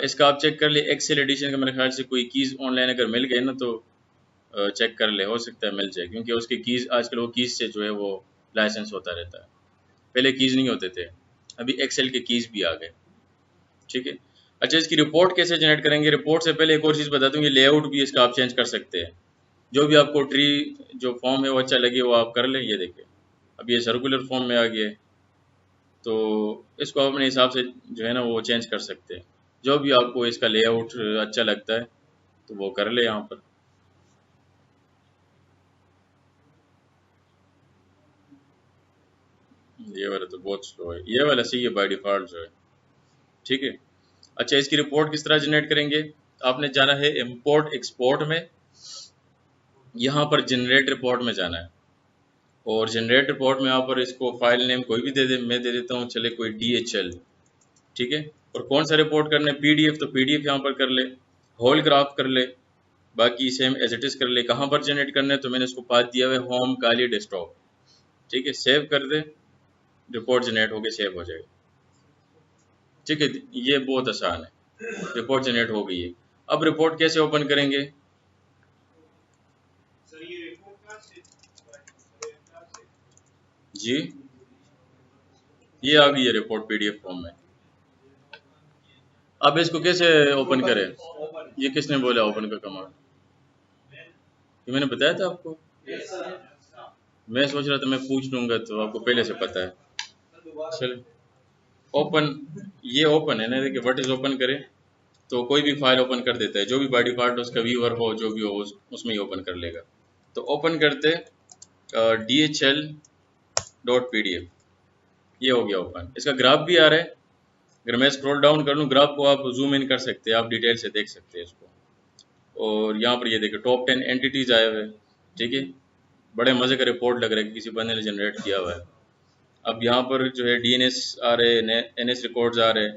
इसका आप चेक कर ले, एक्सेल एडिशन का मेरे ख्याल से कोई कीज़ ऑनलाइन अगर मिल गए ना तो चेक कर ले, हो सकता है मिल जाए, क्योंकि उसके कीज़ आजकल वो कीज़ से जो है वो लाइसेंस होता रहता है। पहले कीज़ नहीं होते थे, अभी एक्सेल के कीज़ भी आ गए। ठीक है। अच्छा इसकी रिपोर्ट कैसे जनरेट करेंगे, रिपोर्ट से पहले एक और चीज़ बता दूँ, ये लेआउट भी इसका आप चेंज कर सकते हैं। जो भी आपको ट्री जो फॉर्म है वो अच्छा लगे वो आप कर लें। ये देखिए अब ये सर्कुलर फॉर्म में आ गया है, तो इसको आप अपने हिसाब से जो है ना वो चेंज कर सकते हैं। जो भी आपको इसका लेआउट अच्छा लगता है तो वो कर ले यहाँ पर। ये वाला तो बहुत स्लो है, ये वाला सही है बाय डिफ़ॉल्ट जो है। ठीक है। अच्छा इसकी रिपोर्ट किस तरह जनरेट करेंगे, आपने जाना है इंपोर्ट एक्सपोर्ट में, यहाँ पर जनरेट रिपोर्ट में जाना है, और जनरेट रिपोर्ट में यहाँ पर इसको फाइल नेम कोई भी दे दे, मैं दे देता हूँ चले कोई DHL। ठीक है। और कौन सा रिपोर्ट करना है, PDF, तो PDF यहाँ पर कर ले, होल ग्राफ कर ले, बाकी सेम एज इट इज़ कर ले। कहाँ पर जनरेट करना है, तो मैंने इसको पाथ दिया हुआ है होम काली डेस्कटॉप। ठीक है, सेव कर दे, रिपोर्ट जनरेट होके सेव हो जाएगा। ठीक है, ये बहुत आसान है, रिपोर्ट जनरेट हो गई है। अब रिपोर्ट कैसे ओपन करेंगे, जी ये आ गई है रिपोर्ट PDF फॉर्म में। अब इसको कैसे ओपन करें, ये किसने बोला ओपन का कमांड, ये मैंने बताया था आपको। मैं सोच रहा था मैं पूछ लूंगा, तो आपको पहले से पता है। चलो ओपन, ये ओपन है ना, देखिए व्हाट इज ओपन करें, तो कोई भी फाइल ओपन कर देता है, जो भी बाय डिफॉल्ट उसका व्यूअर हो जो भी हो उसमें ही ओपन कर लेगा। तो ओपन करते DHL.pdf, ये हो गया ओपन। इसका ग्राफ भी आ रहा है, अगर मैं स्क्रॉल डाउन कर लूँ ग्राफ को आप जूम इन कर सकते हैं, आप डिटेल से देख सकते हैं इसको। और यहाँ पर ये देखिए टॉप 10 एंटिटीज आए हुए हैं, ठीक है, बड़े मज़े का रिपोर्ट लग रहा है कि किसी बंदे ने जनरेट किया हुआ है। अब यहाँ पर जो है DNS आ रहे, NS रिकॉर्ड्स आ रहे,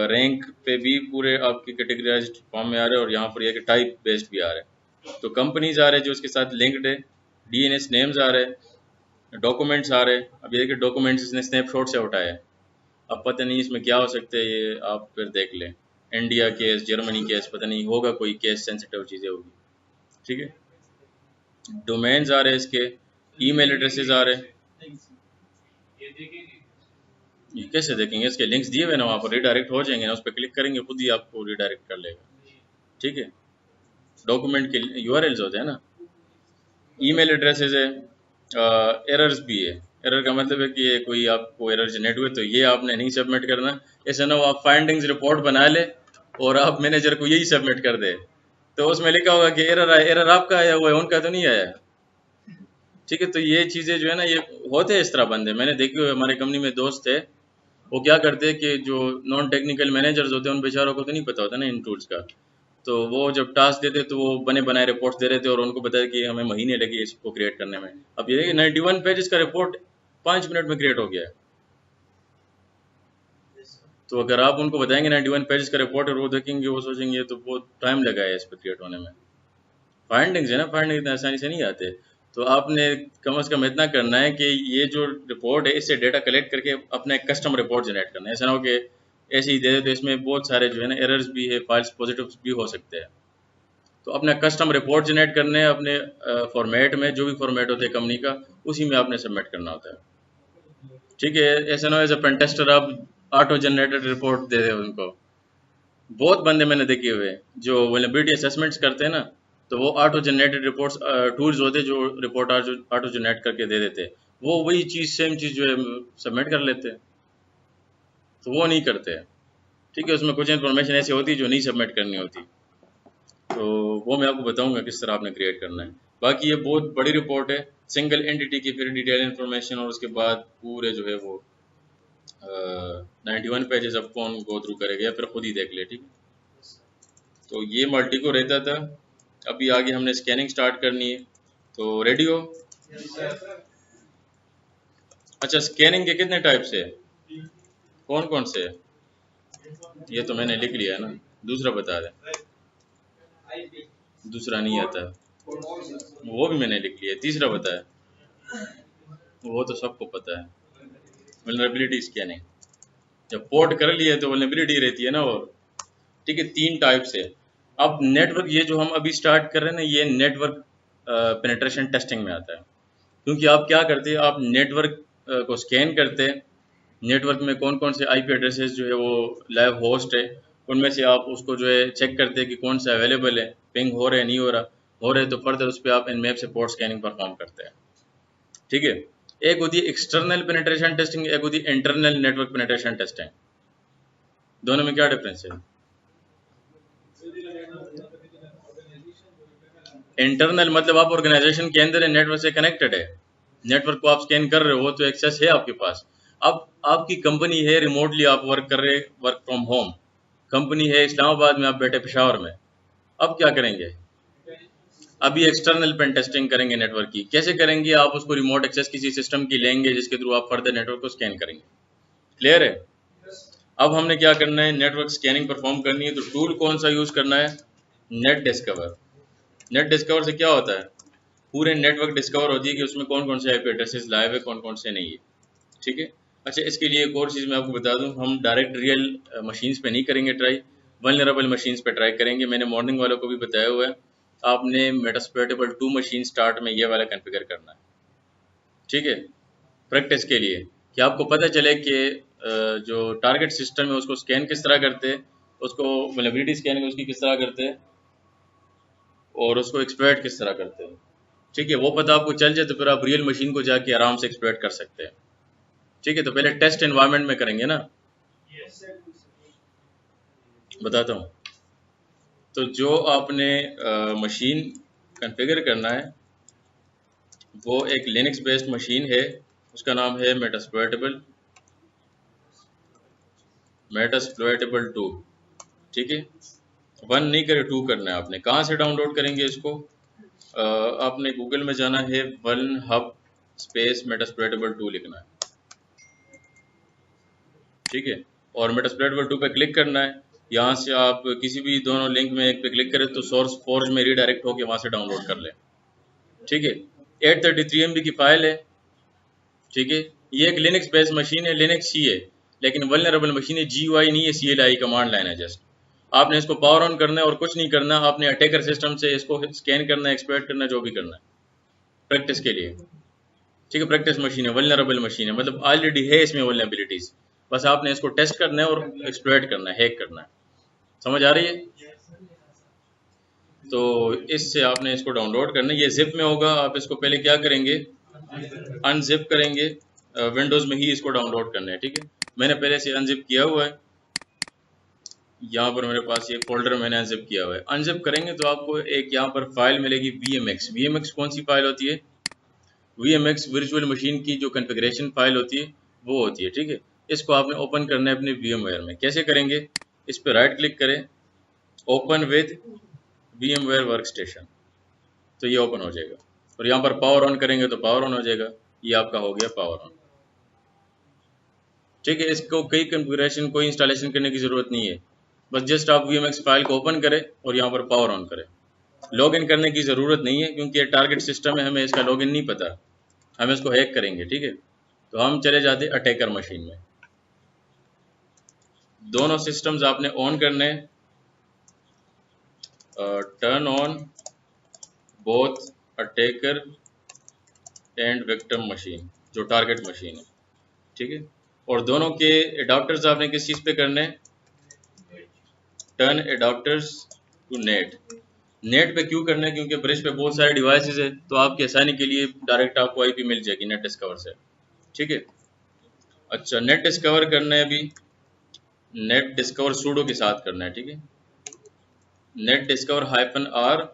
रैंक पे भी पूरे आपके कैटेगराइज्ड फॉर्म में आ रहे हैं, और यहाँ पर यह कि टाइप बेस्ड भी आ रहे हैं। तो कंपनीज आ रहे हैं जो उसके साथ लिंक्ड है, DNS नेम्स आ रहे हैं, डॉक्यूमेंट्स आ रहे हैं। अब ये कि डॉक्यूमेंट्स इसने स्नैपशॉट से उठाया है, अब पता नहीं इसमें क्या हो सकता है, ये आप फिर देख लें। इंडिया केस, जर्मनी केस, पता नहीं होगा कोई केस, सेंसिटिव चीज़ें होगी, ठीक है। डोमेन्स आ रहे हैं इसके, ईमेल एड्रेसेस आ रहे हैं। ये कैसे देखेंगे, इसके लिंक्स दिए हुए ना, वहाँ पर रिडायरेक्ट हो जाएंगे ना, उस पर क्लिक करेंगे खुद ही आपको रिडायरेक्ट कर लेगा, ठीक है। डॉक्यूमेंट के URLs होते हैं ना, ईमेल एड्रेसेस है, एरर्स भी है। एरर का मतलब है कि ये कोई आपको एरर जनरेट हुए तो ये आपने नहीं सबमिट करना, ऐसा ना हो आप फाइंडिंग्स रिपोर्ट बना ले और आप मैनेजर को यही सबमिट कर दे, तो उसमें लिखा होगा कि एरर आया, एरर आपका आया हुआ है, उनका तो नहीं आया, ठीक है। तो ये चीज़ें जो है ना, ये होते हैं इस तरह बंदे, मैंने देखे हुए, हमारे कंपनी में दोस्त है, वो क्या करते हैं कि जो नॉन टेक्निकल मैनेजर्स होते हैं उन बेचारों को तो नहीं पता होता ना इन टूल्स का, तो वो जब टास्क देते तो वो बने बनाए रिपोर्ट्स दे रहे थे और उनको बताया कि हमें महीने लगे इसको क्रिएट करने में। अब ये 91 पेजेस का रिपोर्ट 5 मिनट में क्रिएट हो गया है। तो अगर आप उनको बताएंगे 91 पेजेस का रिपोर्ट और वो देखेंगे, वो सोचेंगे तो बहुत टाइम लगा है इस पर क्रिएट होने में। फाइंडिंग्स है ना, फाइंडिंग इतना आसानी से नहीं आते, तो आपने कम से कम इतना करना है कि ये जो रिपोर्ट है इससे डेटा कलेक्ट करके अपना एक कस्टम रिपोर्ट जनरेट करना है। ऐसा ना हो कि ऐसे ही दे दे तो इसमें बहुत सारे जो है ना एरर्स भी है, फाइल्स पॉजिटिव भी हो सकते हैं। तो अपना कस्टम रिपोर्ट जनरेट करने हैं अपने फॉर्मेट में, जो भी फॉर्मेट होते हैं कंपनी का, उसी में आपने सबमिट करना होता है, ठीक है। ऐसा ना हो एज अ पेन टेस्टर आप ऑटो जनरेटेड रिपोर्ट दे दे उनको। बहुत बंदे मैंने देखे हुए जो वल्नरेबिलिटी असेसमेंट्स करते हैं ना, तो वो ऑटो जनरेटेड रिपोर्ट्स टूल्स होते जो रिपोर्ट ऑटो जनरेट करके दे देते, वो वही चीज़ सेम चीज़ जो है सबमिट कर लेते, तो वो नहीं करते, ठीक है। उसमें कुछ इन्फॉर्मेशन ऐसी होती है जो नहीं सबमिट करनी होती, तो वो मैं आपको बताऊंगा किस तरह आपने क्रिएट करना है। बाकी ये बहुत बड़ी रिपोर्ट है, सिंगल एंटिटी की फिर डिटेल इन्फॉर्मेशन, और उसके बाद पूरे जो है वो 91 पेजेस अब कौन गो थ्रू करेगा, फिर खुद ही देख ले, ठीक है। तो ये मल्टी को रहता था, अभी आगे हमने स्कैनिंग स्टार्ट करनी है, तो रेडी हो? अच्छा, स्कैनिंग के कितने टाइप से, कौन कौन से? ये तो मैंने लिख लिया है ना, दूसरा बता दे। दूसरा नहीं आता, वो भी मैंने लिख लिया। तीसरा बता है, वो तो सबको पता है, वल्नरेबिलिटी स्कैनिंग। जब पोर्ट कर लिया तो वल्नरेबिलिटी रहती है ना, और ठीक है। 3 टाइप से। अब नेटवर्क, ये जो हम अभी स्टार्ट कर रहे हैं ना, ये नेटवर्क पेनिट्रेशन टेस्टिंग में आता है, क्योंकि आप क्या करते हैं, आप नेटवर्क को स्कैन करते हैं, नेटवर्क में कौन कौन से IP एड्रेसेस जो है वो लाइव होस्ट है, उनमें से आप उसको जो है चेक करते हैं कि कौन सा अवेलेबल है, पिंग हो रहा है नहीं हो रहा है, तो फर्दर उस पर आप इन मैप से पोर्ट स्कैनिंग परफॉर्म करते हैं, ठीक है। एक होती है एक्सटर्नल पेनिट्रेशन टेस्टिंग, एक होती है इंटरनल नेटवर्क पेनिट्रेशन टेस्टिंग। दोनों में क्या डिफरेंस है? इंटरनल मतलब आप ऑर्गेनाइजेशन के अंदर नेटवर्क से कनेक्टेड है, नेटवर्क को आप स्कैन कर रहे हो तो एक्सेस है आपके पास। अब आपकी कंपनी है, रिमोटली आप वर्क कर रहे, वर्क फ्रॉम होम, कंपनी है इस्लामाबाद में, आप बैठे पेशावर में, अब क्या करेंगे? अभी एक्सटर्नल पेन टेस्टिंग करेंगे नेटवर्क की। कैसे करेंगे? आप उसको रिमोट एक्सेस किसी सिस्टम की लेंगे जिसके थ्रू आप फर्दर नेटवर्क को स्कैन करेंगे। क्लियर है? अब हमने क्या करना है, नेटवर्क स्कैनिंग परफॉर्म करनी है, तो टूल कौन सा यूज़ करना है? Net discover. नेट डिस्कवर से क्या होता है, पूरे नेटवर्क डिस्कवर होती है कि उसमें कौन कौन से IP एड्रेसेस लाइव है, कौन कौन से नहीं है, ठीक है। अच्छा, इसके लिए एक और चीज़ मैं आपको बता दूं, हम डायरेक्ट रियल मशीन्स पे नहीं करेंगे ट्राई, वल्नरेबल मशीन्स पे ट्राई करेंगे। मैंने मॉर्निंग वालों को भी बताया हुआ है, आपने मेटास्प्लोइटेबल 2 मशीन स्टार्ट में ये वाला कॉन्फ़िगर करना है, ठीक है, प्रैक्टिस के लिए, कि आपको पता चले कि जो टारगेट सिस्टम है उसको स्कैन किस तरह करते हैं, उसको वल्नरेबिलिटी स्कैनिंग उसकी किस तरह करते हैं, और उसको एक्सप्लॉइट किस तरह करते हैं, ठीक है। वो पता आपको चल जाए तो फिर आप रियल मशीन को जाके आराम से एक्सप्लॉइट कर सकते हैं, ठीक है। तो पहले टेस्ट एनवायरनमेंट में करेंगे ना, बताता हूँ। तो जो आपने मशीन कॉन्फ़िगर करना है वो एक लिनक्स बेस्ड मशीन है, उसका नाम है मेटास्प्लॉइटेबल 2। ठीक है, 1 नहीं करे 2 करना है आपने। कहाँ से डाउनलोड करेंगे इसको? आपने गूगल में जाना है, वन हब स्पेस मेटास्प्लॉइटेबल 2 लिखना है। ठीक है, और मेटास्प्लॉइटेबल 2 पे क्लिक करना है। यहाँ से आप किसी भी दोनों लिंक में एक पे क्लिक करें तो सोर्स फोर्ज में रीडायरेक्ट होकर वहाँ से डाउनलोड कर लें। ठीक है, 833 MB की फाइल है। ठीक है, ये एक लिनक्स बेस्ड मशीन है, लिनक्स ही है, लेकिन वल्नरेबल मशीन है, GUI नहीं है, CLI कमांड लाइन है जस्ट। आपने इसको पावर ऑन करना है और कुछ नहीं करना, आपने अटैकर सिस्टम से इसको स्कैन करना है, एक्सप्लॉइट करना है, जो भी करना है प्रैक्टिस के लिए। ठीक है, प्रैक्टिस मशीन है, वल्नरेबल मशीन है, मतलब ऑलरेडी है इसमें वल्नरेबिलिटीज, बस आपने इसको टेस्ट करना है और एक्सप्लॉइट करना है, हैक करना है। समझ आ रही है? तो इससे आपने इसको डाउनलोड करना है, ये जिप में होगा। आप इसको पहले क्या करेंगे, अनजिप करेंगे, विंडोज़ में ही इसको डाउनलोड करना है। ठीक है, मैंने पहले से अनजिप किया हुआ है, यहाँ पर मेरे पास ये फोल्डर मैंने अनजिप किया हुआ है। अनजिप करेंगे तो आपको एक यहाँ पर फाइल मिलेगी VMX। VMX कौन सी फाइल होती है? VMX वर्चुअल मशीन की जो कॉन्फ़िगरेशन फाइल होती है वो होती है। ठीक है, इसको आपने ओपन करना है अपने VMware में। कैसे करेंगे? इस पर राइट क्लिक करें, ओपन विद VMware वर्कस्टेशन, तो ये ओपन हो जाएगा। और यहाँ पर पावर ऑन करेंगे तो पावर ऑन हो जाएगा। ये आपका हो गया पावर ऑन। ठीक है, इसको कोई कॉन्फ़िगरेशन, कोई इंस्टॉलेशन करने की ज़रूरत नहीं है, बस जस्ट आप VMX फाइल को ओपन करें और यहाँ पर पावर ऑन करें। लॉगिन करने की ज़रूरत नहीं है क्योंकि ये टारगेट सिस्टम है, हमें इसका लॉगिन नहीं पता, हम इसको हैक करेंगे। ठीक है, तो हम चले जाते हैं अटैकर मशीन में। दोनों सिस्टम्स आपने ऑन करने, turn on both attacker and victim machine, जो टारगेट मशीन है। ठीक है, और दोनों के एडाप्टर्स आपने किस चीज़ पे करने हैं? Turn adapters to NAT. NAT पे क्यों करना है? क्योंकि ब्रिज पे बहुत सारे डिवाइसेस है, तो आपकी आसानी के लिए डायरेक्ट आपको IP मिल जाएगी नेट डिस्कवर से। ठीक है, अच्छा, नेट डिस्कवर करना है अभी, नेट डिस्कवर सूडो के साथ करना है। ठीक है, नेट डिस्कवर -R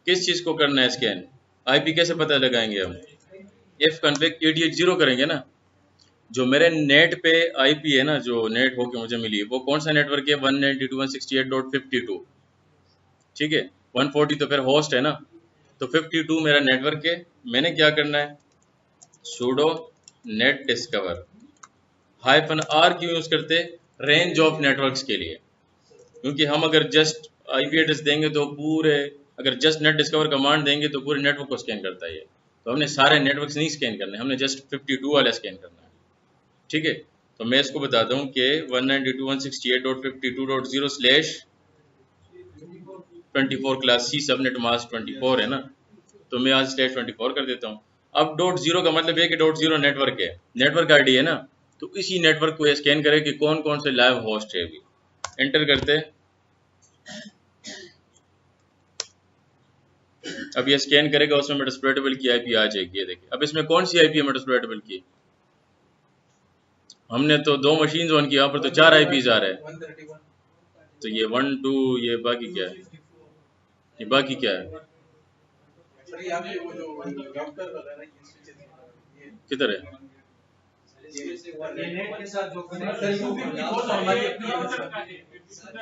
किस चीज़ को करना है? स्कैन। IP कैसे पता लगाएंगे हम? इफ कन्फिग 8080 करेंगे ना। जो मेरे नेट पे IP है ना, जो नेट होके मुझे मिली, वो कौन सा नेटवर्क है? 192.168.52। ठीक है, 140 तो फिर होस्ट है ना, तो 52 मेरा नेटवर्क है। मैंने क्या करना है? सूडो नेट डिस्कवर -R क्यों यूज़ करते? रेंज ऑफ नेटवर्क्स के लिए, क्योंकि हम अगर जस्ट IP एड्रेस देंगे तो पूरे, अगर जस्ट नेट डिस्कवर कमांड देंगे तो पूरे नेटवर्क को स्कैन करता है ये, तो हमने सारे नेटवर्क्स नहीं स्कैन करने, हमने जस्ट 52 वाला स्कैन करना है। ठीक है, तो मैं इसको बताता हूँ कि 192.168.52.0/24 क्लास C सबनेट मास्क 24 है ना, तो मैं आज /24 कर देता हूँ। अब .0 का मतलब है कि .0 नेटवर्क है, नेटवर्क ID है ना, तो इसी नेटवर्क को स्कैन करें कि कौन कौन से लाइव होस्ट है। अभी एंटर करते हैं, अब ये स्कैन करेगा, उसमें मेटास्प्लॉइटेबल की IP आ जाएगी। ये देखिए, अब इसमें कौन सी IP है मेटास्प्लॉइटेबल की? हमने तो 2 मशीन ऑन की, यहाँ पर तो 4 IPs आ रहे हैं। तो ये 1 2, ये बाकी क्या है? ये बाकी क्या है? किधर है?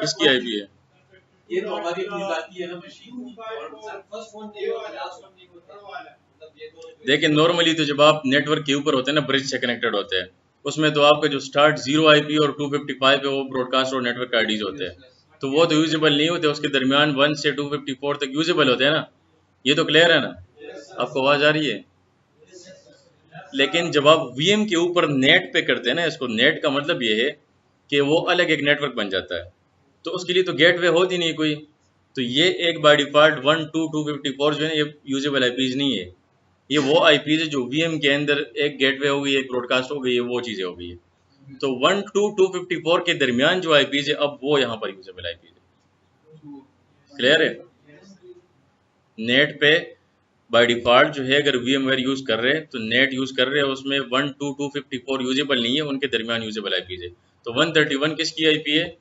किसकी IP है? ये तो हमारी अपनी जाती है ना मशीन। देखिए, नॉर्मली तो जब आप नेटवर्क के ऊपर होते हैं ना, ब्रिज से कनेक्टेड होते हैं, उसमें तो आपका जो स्टार्ट 0 IP और 255 है वो ब्रॉडकास्ट और नेटवर्क IDs होते हैं, तो वो तो यूजेबल नहीं होते, उसके दरमियान 1 से 254 तक यूजेबल होते हैं ना। ये तो क्लियर है ना? आपको आवाज़ आ रही है? लेकिन जब आप VM के ऊपर नेट पे करते हैं ना, इसको नेट का मतलब ये है कि वो अलग एक नेटवर्क बन जाता है, तो उसके लिए तो गेटवे होती नहीं कोई, तो ये एक बाय डिफ़ॉल्ट 1 2 254 जो है ना, ये यूजेबल IPs नहीं है, ये वो IPs है जो VM के अंदर एक गेटवे हो गई, एक ब्रॉडकास्ट हो गई है, वो चीज़ें हो गई है। तो 1 2 254 के दरमियान जो IPs है, अब वो यहाँ पर यूजेबल IPs है। क्लियर है? नेट पे बाय डिफ़ॉल्ट जो है, अगर VMware यूज़ कर रहे हैं तो नेट यूज़ कर रहे हैं, उसमें 1 2 254 यूजेबल नहीं है, उनके दरमियान यूजेबल IPs है। तो 131 किसकी IP है?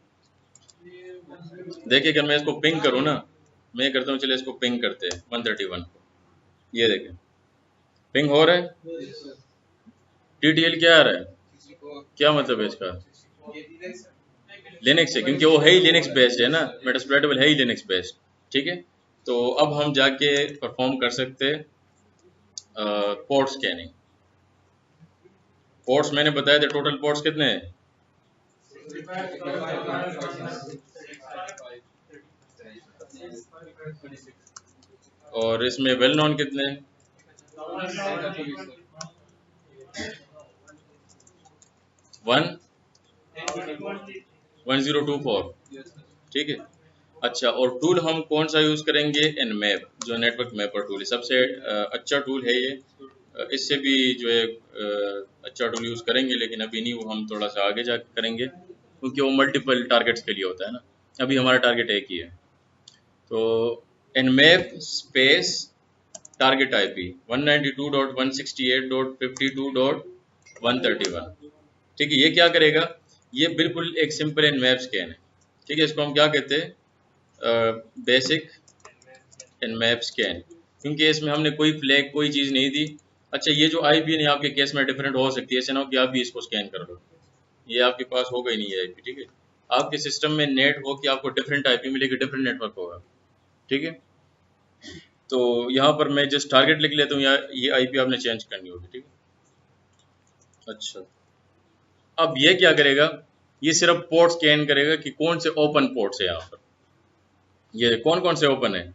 देखिए अगर मैं इसको पिंग करूँ ना, मैं करता हूँ, चलिए इसको पिंग करते हैं 131 को, ये देखें पिंग हो रहा है, TTL क्या आ रहा है, क्या मतलब है इसका, लिनक्स है, क्योंकि वो है ही लिनक्स बेस्ड है ना, मेटास्प्लोइटेबल है ही लिनक्स बेस्ड, ठीक है। तो अब हम जाके परफॉर्म कर सकते हैं पोर्ट स्कैनिंग। पोर्ट्स मैंने बताया थे, टोटल पोर्ट्स कितने हैं, और इसमें वेल नोन कितने हैं, 1024, ठीक है। अच्छा, और टूल हम कौन सा यूज़ करेंगे, एनमैप, जो नेटवर्क मैपर टूल है, सबसे अच्छा टूल है ये। इससे भी जो है अच्छा टूल यूज़ करेंगे, लेकिन अभी नहीं, वो हम थोड़ा सा आगे जा करेंगे, क्योंकि वो मल्टीपल टारगेट्स के लिए होता है ना, अभी हमारा टारगेट एक ही है। तो एनमैप स्पेस टारगेट IP 192.168.52.131, ठीक है। ये क्या करेगा, ये बिल्कुल एक सिंपल एनमैप स्कैन है, ठीक है। इसको हम क्या कहते हैं, बेसिक एनमैप स्कैन, क्योंकि इसमें हमने कोई फ्लैग कोई चीज़ नहीं दी। अच्छा, ये जो IP है आपके केस में डिफरेंट हो सकती है, ऐसे ना हो कि आप भी इसको स्कैन कर लो, ये आपके पास होगा ही नहीं है IP, ठीक है। आपके सिस्टम में नेट हो कि आपको डिफरेंट IP मिलेगी, डिफरेंट नेटवर्क होगा, ठीक है। तो यहाँ पर मैं जस्ट टारगेट लिख लेता हूँ, ये IP आपने चेंज करनी होगी, ठीक है। अच्छा, अब ये क्या करेगा, ये सिर्फ पोर्ट स्कैन करेगा कि कौन से ओपन पोर्ट्स है यहाँ पर, ये कौन कौन से ओपन है,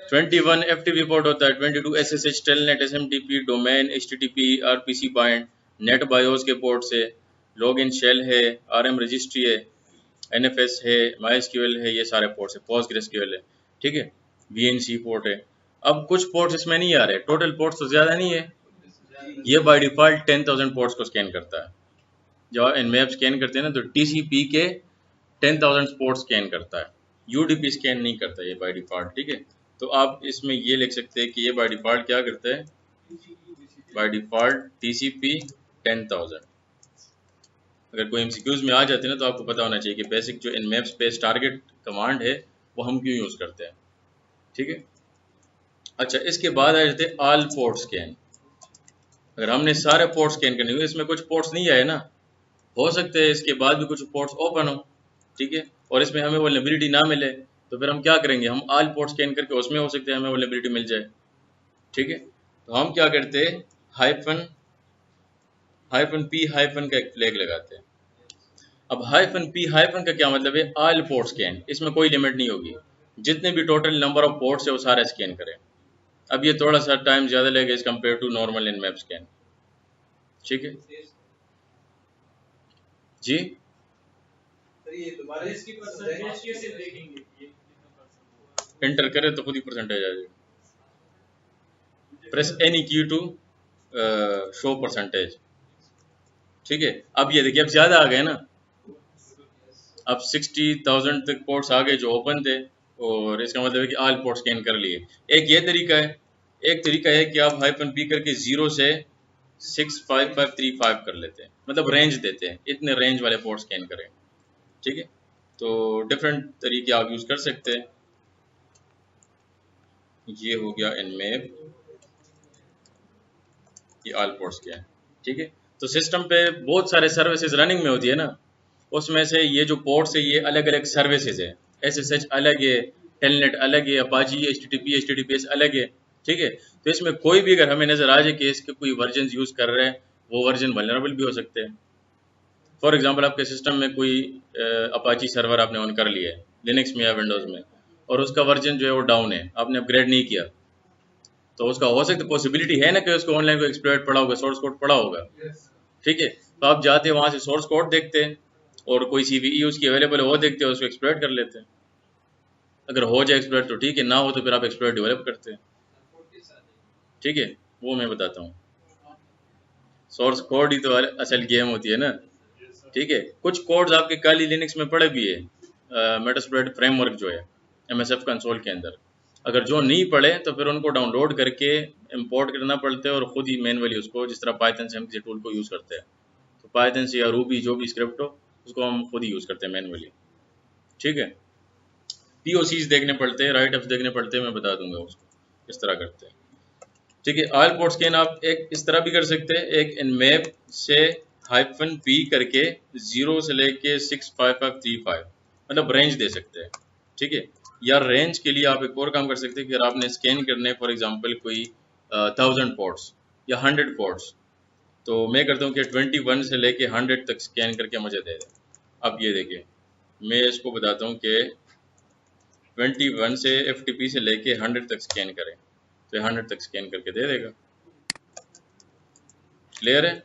21 FTP पोर्ट होता है, 22 SSH telnet SMTP domain HTTP RPC bind, net BIOS के पोर्ट से, लॉग इन शेल है, RM रजिस्ट्री है, NFS है, MySQL है, ये सारे पोर्ट्स है, PostgreSQL है, ठीक है, VNC पोर्ट है। अब कुछ पोर्ट्स इसमें नहीं आ रहे, टोटल पोर्ट्स तो ज़्यादा नहीं है, ये बाय डिफ़ॉल्ट 10,000 पोर्ट्स को स्कैन करता है। जब एनमैप स्कैन करते हैं ना, तो TCP के 10,000 पोर्ट्स स्कैन करता है, UDP स्कैन नहीं करता ये बाय डिफ़ॉल्ट, ठीक है। तो आप इसमें ये लिख सकते हैं कि ये बाय डिफ़ॉल्ट क्या करता है, बाय डिफ़ॉल्ट TCP 10,000। अगर कोई MCQs में आ जाते हैं ना, तो आपको पता होना चाहिए कि बेसिक जो एनमैप स्पेस टारगेट कमांड है वो हम क्यों यूज़ करते हैं, ठीक है। अच्छा, इसके बाद आ जाते हैं ऑल पोर्ट स्कैन। अगर हमने सारे पोर्ट स्कैन करने हुए, इसमें कुछ पोर्ट्स नहीं आए ना, हो सकते हैं इसके बाद भी कुछ पोर्ट्स ओपन हो, ठीक है, और इसमें हमें वल्नरेबिलिटी ना मिले, तो फिर हम क्या करेंगे, हम ऑल पोर्ट स्कैन करके उसमें हो सकते हैं हमें वल्नरेबिलिटी मिल जाए, ठीक है। तो हम क्या करते हैं, हाइफन P हाइफन का एक फ्लैग लगाते हैं। अब हाइफन P हाइफन का क्या मतलब है, ऑल पोर्ट स्कैन, इसमें कोई लिमिट नहीं होगी, जितने भी टोटल नंबर ऑफ पोर्ट्स है वो सारे स्कैन करें। अब ये थोड़ा सा टाइम ज़्यादा लगेगा as compared to normal Nmap scan, ठीक है जी। एंटर करें तो खुद ही परसेंटेज आ जाएगा, प्रेस एनी की टू शो परसेंटेज, ठीक है। अब ये देखिए, अब ज़्यादा आ गए ना, अब 60,000 तक पोर्ट्स आ गए जो ओपन थे, और इसका मतलब है कि ऑल पोर्ट स्कैन कर लिए। एक ये तरीका है, एक तरीका है कि आप -P करके 0 से 65535 कर लेते हैं, मतलब रेंज देते हैं, इतने रेंज वाले पोर्ट स्कैन करें, ठीक है। तो डिफरेंट तरीके आप यूज़ कर सकते हैं। ये हो गया एनमैप, ये ऑल पोर्ट स्कैन, ठीक है। तो सिस्टम पे बहुत सारे सर्विसेज रनिंग में होती है ना, उसमें से ये जो पोर्ट्स है ये अलग अलग सर्विसेज है, SSH अलग है, टेलनेट अलग है, अपाची HTTP HTTPS अलग है, ठीक है। तो इसमें कोई भी अगर हमें नज़र आ जाए कि इसके कोई वर्जन यूज़ कर रहे हैं, वो वर्जन वल्नरेबल भी हो सकते हैं। फॉर एग्जांपल, आपके सिस्टम में कोई अपाची सर्वर आपने ऑन कर लिया है लिनक्स में या विंडोज़ में, और उसका वर्जन जो है वो डाउन है, आपने अपग्रेड नहीं किया, तो उसका हो सकता है, पॉसिबिलिटी है ना कि उसको ऑनलाइन को एक्सप्लॉइट पड़ा होगा, सोर्स कोड पड़ा होगा, ठीक है। तो आप जाते हैं वहाँ से सोर्स कोड देखते हैं, और कोई CVE उसकी अवेलेबल है वो देखते हैं, उसको एक्सप्लॉइट कर लेते हैं। अगर हो जाए एक्सप्लॉइट तो ठीक है, ना हो तो फिर आप एक्सप्लॉइट डेवलप करते हैं, ठीक है। वो मैं बताता हूँ, सोर्स कोड ही तो असल गेम होती है ना, ठीक है। कुछ कोड्स आपके काली लिनक्स में पड़े भी है, मेटास्प्लॉइट फ्रेमवर्क जो है MSF कंसोल के अंदर, अगर जो नहीं पढ़े तो फिर उनको डाउनलोड करके इंपोर्ट करना पड़ता है, और ख़ुद ही मैनुअली उसको, जिस तरह पाइथन से हम किसी टूल को यूज़ करते हैं, तो पाइथन से या रूबी जो भी स्क्रिप्ट हो उसको हम खुद ही यूज़ करते हैं मैनुअली। ठीक है, POCs देखने पड़ते हैं, राइट अप्स देखने पड़ते हैं, मैं बता दूंगा उसको किस तरह करते हैं। ठीक है, ऑल पोर्ट स्कैन आप एक इस तरह भी कर सकते हैं, एक इन मैप से -P करके 0 से लेके 65535 मतलब रेंज दे सकते हैं। ठीक है, या रेंज के लिए आप एक और काम कर सकते हैं कि अगर आपने स्कैन करने फॉर एग्जांपल कोई 1000 पोर्ट्स या 100 पोर्ट्स, तो मैं करता हूँ कि 21 से लेके 100 तक स्कैन करके मुझे दे दें। अब ये देखिए, मैं इसको बताता हूँ कि 21 से FTP से लेके 100 तक स्कैन करें, तो 100 तक स्कैन करके दे देगा। क्लियर है,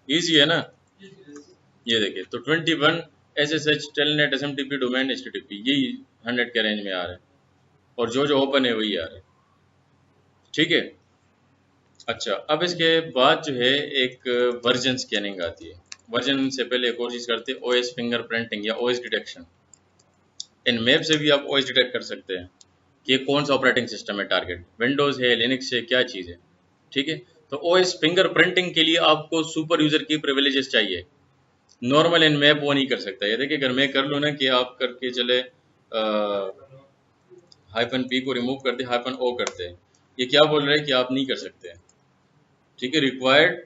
इजी है ना। ये देखिए, तो 21 SSH telnet SMTP domain HTTP यही 100 के रेंज में आ रहा है, और जो ओपन है वही आ रहा है। ठीक है, अच्छा अब इसके बाद जो है एक वर्जन स्कैनिंग आती है। वर्जन से पहले एक और चीज़ करते हैं, OS फिंगरप्रिंटिंग या OS डिटेक्शन। इन मैप से भी आप OS डिटेक्ट कर सकते हैं कि कौन सा ऑपरेटिंग सिस्टम है टारगेट, विंडोज़ है, लिनक्स है, क्या चीज़ है। ठीक है, तो OS फिंगरप्रिंटिंग के लिए आपको सुपर यूज़र की प्रिविलेजेस चाहिए, नॉर्मल इन मैप वो नहीं कर सकता। ये देखिए, अगर मैं कर लूँ ना कि आप करके चले -P को रिमूव कर दे, -O करते हैं, ये क्या बोल रहे हैं कि आप नहीं कर सकते। ठीक है, रिक्वायर्ड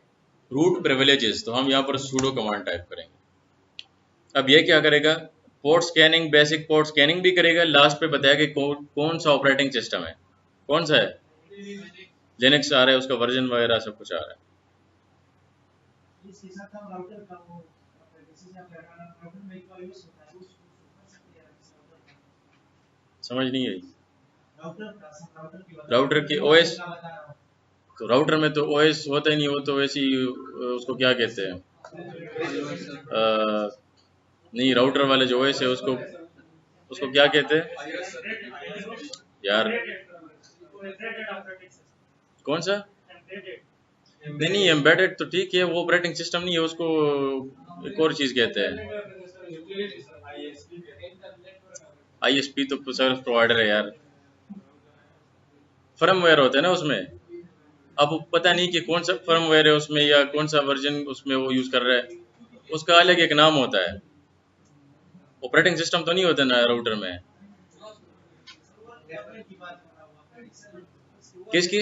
रूट प्रिविलेजेस, तो हम यहाँ पर sudo कमांड टाइप करेंगे। अब ये क्या करेगा, port scanning, basic port scanning भी करेगा, लास्ट पे बताया कि कौन सा ऑपरेटिंग सिस्टम है, कौन सा है, लिनक्स आ रहा है, उसका वर्जन वगैरह सब कुछ आ रहा है। समझ नहीं आई, राउटर की OS, तो राउटर में तो OS होता ही नहीं, वो तो वैसे ही उसको क्या कहते हैं, नहीं राउटर वाले जो OS है उसको उसको क्या कहते हैं यार, कौन सा, नहीं एम्बेडेड तो ठीक है, वो ऑपरेटिंग सिस्टम नहीं है, उसको एक और चीज़ कहते हैं। ISP तो सर्विस प्रोवाइडर है यार, फर्मवेयर होता है ना उसमें। अब पता नहीं कि कौन सा फर्मवेयर है उसमें या कौन सा वर्जन उसमें वो यूज़ कर रहा है, उसका अलग एक नाम होता है, ऑपरेटिंग सिस्टम तो नहीं होता ना राउटर में। किसकी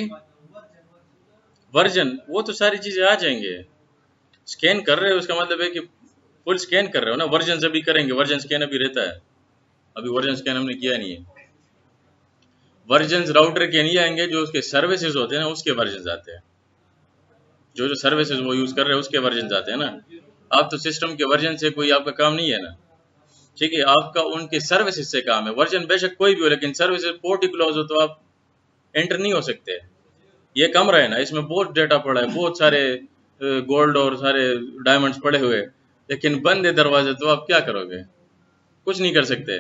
वर्जन, वो तो सारी चीज़ें आ जाएंगे। स्कैन कर रहे हो उसका मतलब है कि फुल स्कैन कर रहे हो ना, वर्जन से भी करेंगे, वर्जन स्कैन अभी रहता है, अभी वर्जन स्कैन हमने किया नहीं है। वर्जन राउटर के नहीं आएंगे, जो उसके सर्विसेज होते हैं ना उसके वर्जन आते हैं, जो सर्विसेज वो यूज़ कर रहे हैं उसके वर्जन आते हैं ना। आप तो सिस्टम के वर्जन से कोई आपका काम नहीं है ना। ठीक है, आपका उनके सर्विसेज से काम है, वर्जन बेशक कोई भी हो, लेकिन सर्विसेज पोर्ट ही क्लोज हो तो आप एंटर नहीं हो सकते। ये कम रहे ना, इसमें बहुत डेटा पड़ा है, बहुत सारे गोल्ड और सारे डायमंड्स पड़े हुए, लेकिन बंद है दरवाजे, तो आप क्या करोगे, कुछ नहीं कर सकते।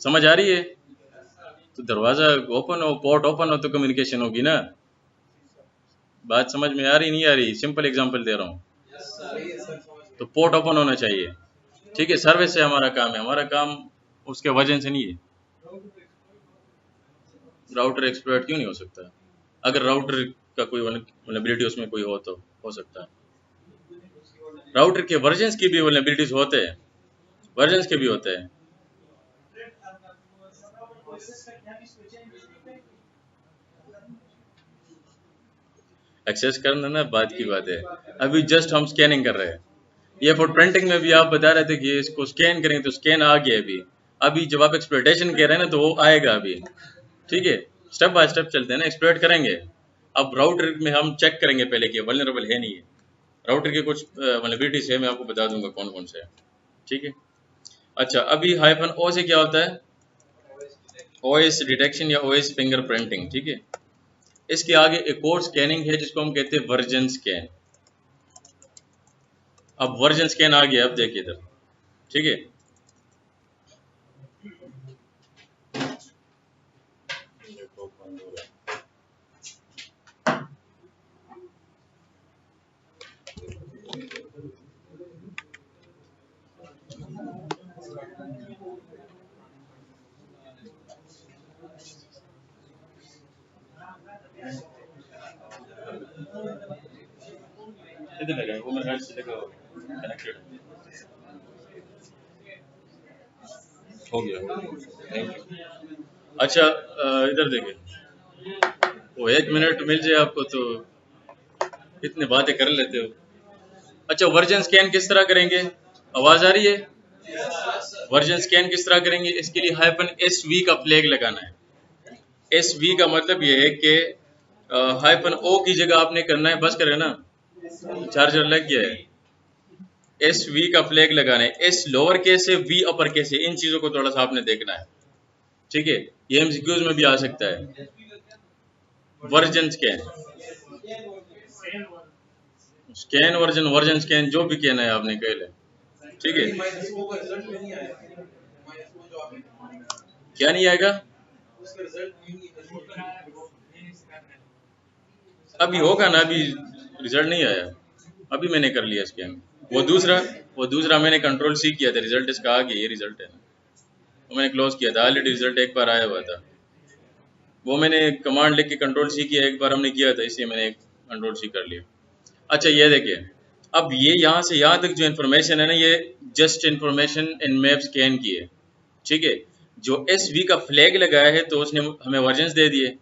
समझ आ रही है, तो दरवाज़ा ओपन हो, पोर्ट ओपन हो तो कम्युनिकेशन होगी ना। बात समझ में आ रही नहीं आ रही, सिंपल एग्जांपल दे रहा हूँ। तो पोर्ट ओपन होना चाहिए। ठीक है, सर्विस से हमारा काम है, हमारा काम उसके वजन से नहीं है। राउटर एक्सप्लॉइट क्यों नहीं हो सकता, अगर राउटर का कोई वल्नरेबिलिटी उसमें कोई तो हो सकता है। राउटर के वर्जन्स की भी वल्नरेबिलिटीज होते हैं, वर्जन्स के भी होते हैं। एक्सेस करना ना बात की बात है, अभी जस्ट हम स्कैनिंग कर रहे हैं। ये फुट प्रिंटिंग में भी आप बता रहे थे कि इसको स्कैन करेंगे, तो स्कैन आ गया अभी। अभी जब आप एक्सप्लोइटेशन कह रहे हैं ना, तो वो आएगा अभी। ठीक है, स्टेप बाय स्टेप चलते हैं ना, एक्सप्लोइट करेंगे। अब राउटर में हम चेक करेंगे पहले कि वल्नरेबल है नहीं है। राउटर के कुछ वल्नरेबिलिटीज है, मैं आपको बता दूंगा कौन कौन से है। ठीक है, अच्छा अभी -O से क्या होता है, OS डिटेक्शन या OS फिंगरप्रिंटिंग। ठीक है, इसके आगे एक और स्कैनिंग है जिसको हम कहते हैं वर्जन स्कैन। अब वर्जन स्कैन आ गया, अब देखिए इधर। ठीक है, इधर लगा है, वो मेरे हेड से लगा कनेक्टेड। हो गया थैंक यू। अच्छा इधर देखें, वो 1 मिनट मिल जाए आपको तो इतनी बातें कर लेते हो। अच्छा वर्जन स्कैन किस तरह करेंगे, आवाज आ रही है? वर्जन स्कैन किस तरह करेंगे, इसके लिए -SV का फ्लैग लगाना है। SV का मतलब ये है कि -O की जगह आपने करना है, बस करें ना, चार्जर लग गया है। SV का फ्लैग लगाना है, S लोअर केस है, V अपर केस है, इन चीजों को थोड़ा सा आपने देखना है, ठीक है। ये MCQs में भी आ सकता है। Version scan, scan version, version scan जो भी कहना है आपने कह ले, ठीक है। -O का रिजल्ट में नहीं आया, -O जो आपने क्या नहीं आएगा? उसका रिजल्ट नहीं अभी होगा ना, अभी रिजल्ट नहीं आया, अभी मैंने कर लिया स्कैन। वो दूसरा मैंने कंट्रोल C किया था, रिजल्ट इसका आ गया, ये रिजल्ट है, वो मैंने क्लोज किया था ऑलरेडी, रिजल्ट एक बार आया हुआ था, वो मैंने कमांड लिख के कंट्रोल C किया, एक बार हमने किया था, इसलिए मैंने कंट्रोल C कर लिया। अच्छा ये देखिए, अब ये यहाँ से यहाँ तक जो इन्फॉर्मेशन है ना, ये just information in map scan की है, ठीक है। जो SV का फ्लैग लगाया है तो उसने हमें वर्जन दे दिए।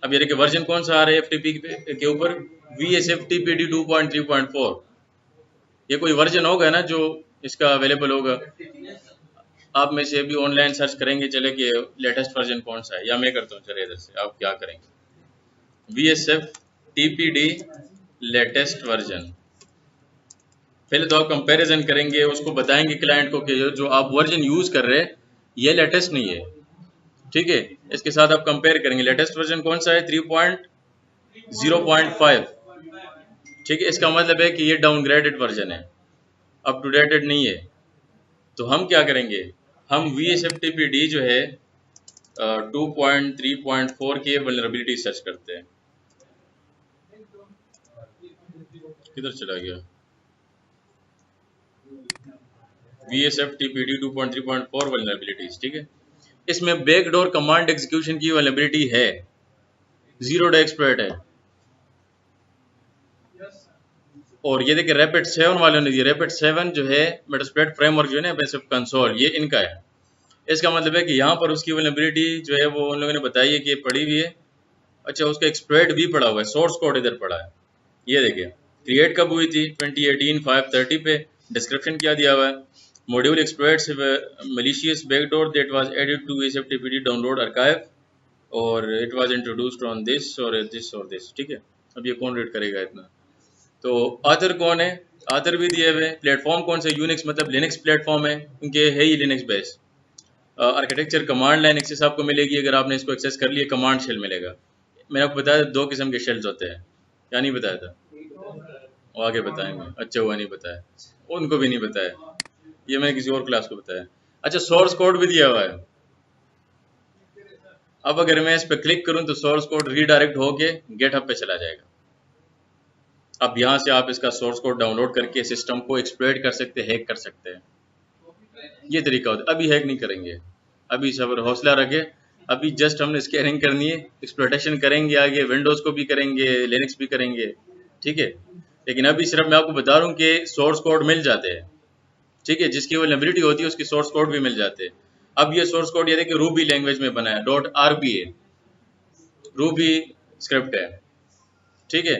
अब ये देखिए वर्जन कौन सा आ रहा है FTP के ऊपर, VSFTPD 2.3.4। ये कोई वर्जन होगा ना जो इसका अवेलेबल होगा, आप में से भी ऑनलाइन सर्च करेंगे चले कि लेटेस्ट वर्जन कौन सा है, या मैं करता हूँ, चले इधर से आप क्या करेंगे, VSFTPD लेटेस्ट वर्जन। पहले तो आप कंपैरिजन करेंगे, उसको बताएंगे क्लाइंट को कि जो आप वर्जन यूज कर रहे हैं ये लेटेस्ट नहीं है, ठीक है। इसके साथ आप कंपेयर करेंगे, लेटेस्ट वर्जन कौन सा है, 3.0.5, ठीक है। इसका मतलब है कि ये डाउनग्रेडेड वर्जन है, अप टू डेटेड नहीं है। तो हम क्या करेंगे, हम VSFTPD जो है 2.3.4 की वल्नरेबिलिटी सर्च करते हैं। किधर चला गया, VSFTPD 2.3.4 वल्नरेबिलिटीज, ठीक है। इसमें बैकडोर कमांड एग्जीक्यूशन की वल्नरेबिलिटी है, 0 डे एक्सप्लॉइट है। और ये देखिए रैपिड 7 वालों ने दिया, रैपिड 7 जो है मेटास्प्लॉइट फ्रेमवर्क जो है ना, बेसिक कंसोल, ये इनका है। इसका मतलब है कि यहाँ पर उसकी वल्नरेबिलिटी जो है वो उन लोगों ने बताई है कि पड़ी हुई है। अच्छा उसका एक्सप्लॉइट भी पड़ा हुआ है, सोर्स कोड इधर पड़ा है, ये देखिए। क्रिएट कब हुई थी, 2018-5/30 पे। डिस्क्रिप्शन क्या दिया हुआ है, module exploits malicious backdoor that was added to VSFTPD download archive और it was introduced on this और this, ठीक है। अब ये कौन रीड करेगा इतना। तो आथर कौन है, आथर भी दिए हुए। प्लेटफॉर्म कौन सा, यूनिक्स मतलब लिनक्स प्लेटफॉर्म है, क्योंकि है ही Linux base. Architecture command line access आपको मिलेगी, अगर आपने इसको एक्सेस कर लिया कमांड शेल मिलेगा। मैंने आपको बताया 2 किस्म के शेल्स होते हैं, क्या नहीं बताया था, वो आगे बताएंगे। अच्छा हुआ नहीं बताया, उनको भी नहीं बताया, ये मैंने किसी और क्लास को बताया। अच्छा सोर्स कोड भी दिया हुआ है। अब अगर मैं इस पर क्लिक करूं तो सोर्स कोड रीडायरेक्ट होके गेटहब पे चला जाएगा। अब यहाँ से आप इसका सोर्स कोड डाउनलोड करके सिस्टम को एक्सप्लॉइट कर सकते हैं, हैक कर सकते हैं, ये तरीका होता है। अभी हैक नहीं करेंगे, अभी सब्र हौसला रखे, अभी जस्ट हमने स्कैनिंग करनी है, एक्सप्लॉइटेशन करेंगे, आगे विंडोज को भी करेंगे, लिनक्स भी करेंगे, ठीक है। लेकिन अभी सिर्फ मैं आपको बता रहा हूँ कि सोर्स कोड मिल जाते हैं, ठीक है, जिसकी वल्नरेबिलिटी होती है उसकी सोर्स कोड भी मिल जाते हैं। अब ये सोर्स कोड ये देखिए रूबी लैंग्वेज में बना है, .RBA रूबी स्क्रिप्ट है, ठीक है।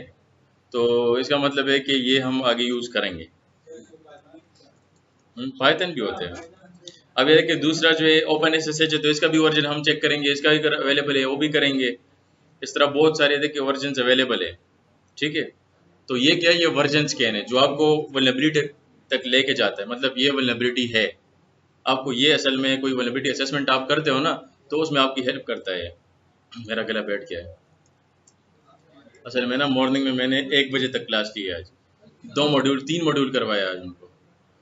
तो इसका मतलब है कि ये हम आगे यूज करेंगे। पाइथन भी होते हैं। अब ये देखिए दूसरा जो है OpenSSH है, तो इसका भी वर्जन हम चेक करेंगे, इसका भी अवेलेबल है, वो भी करेंगे। इस तरह बहुत सारे देखिए वर्जन अवेलेबल है, ठीक है। तो ये क्या है, ये वर्जन स्कैन है जो आपको वल्नरेबिलिटी तक लेके जाता है, मतलब ये वल्नरेबिलिटी है आपको, ये असल में कोई वल्नरेबिलिटी असेसमेंट आप करते हो ना तो उसमें आपकी हेल्प करता है। मेरा गला बैठ गया है, असल में ना मॉर्निंग में मैंने 1 बजे तक क्लास की है आज, 3 मॉड्यूल करवाया आज उनको,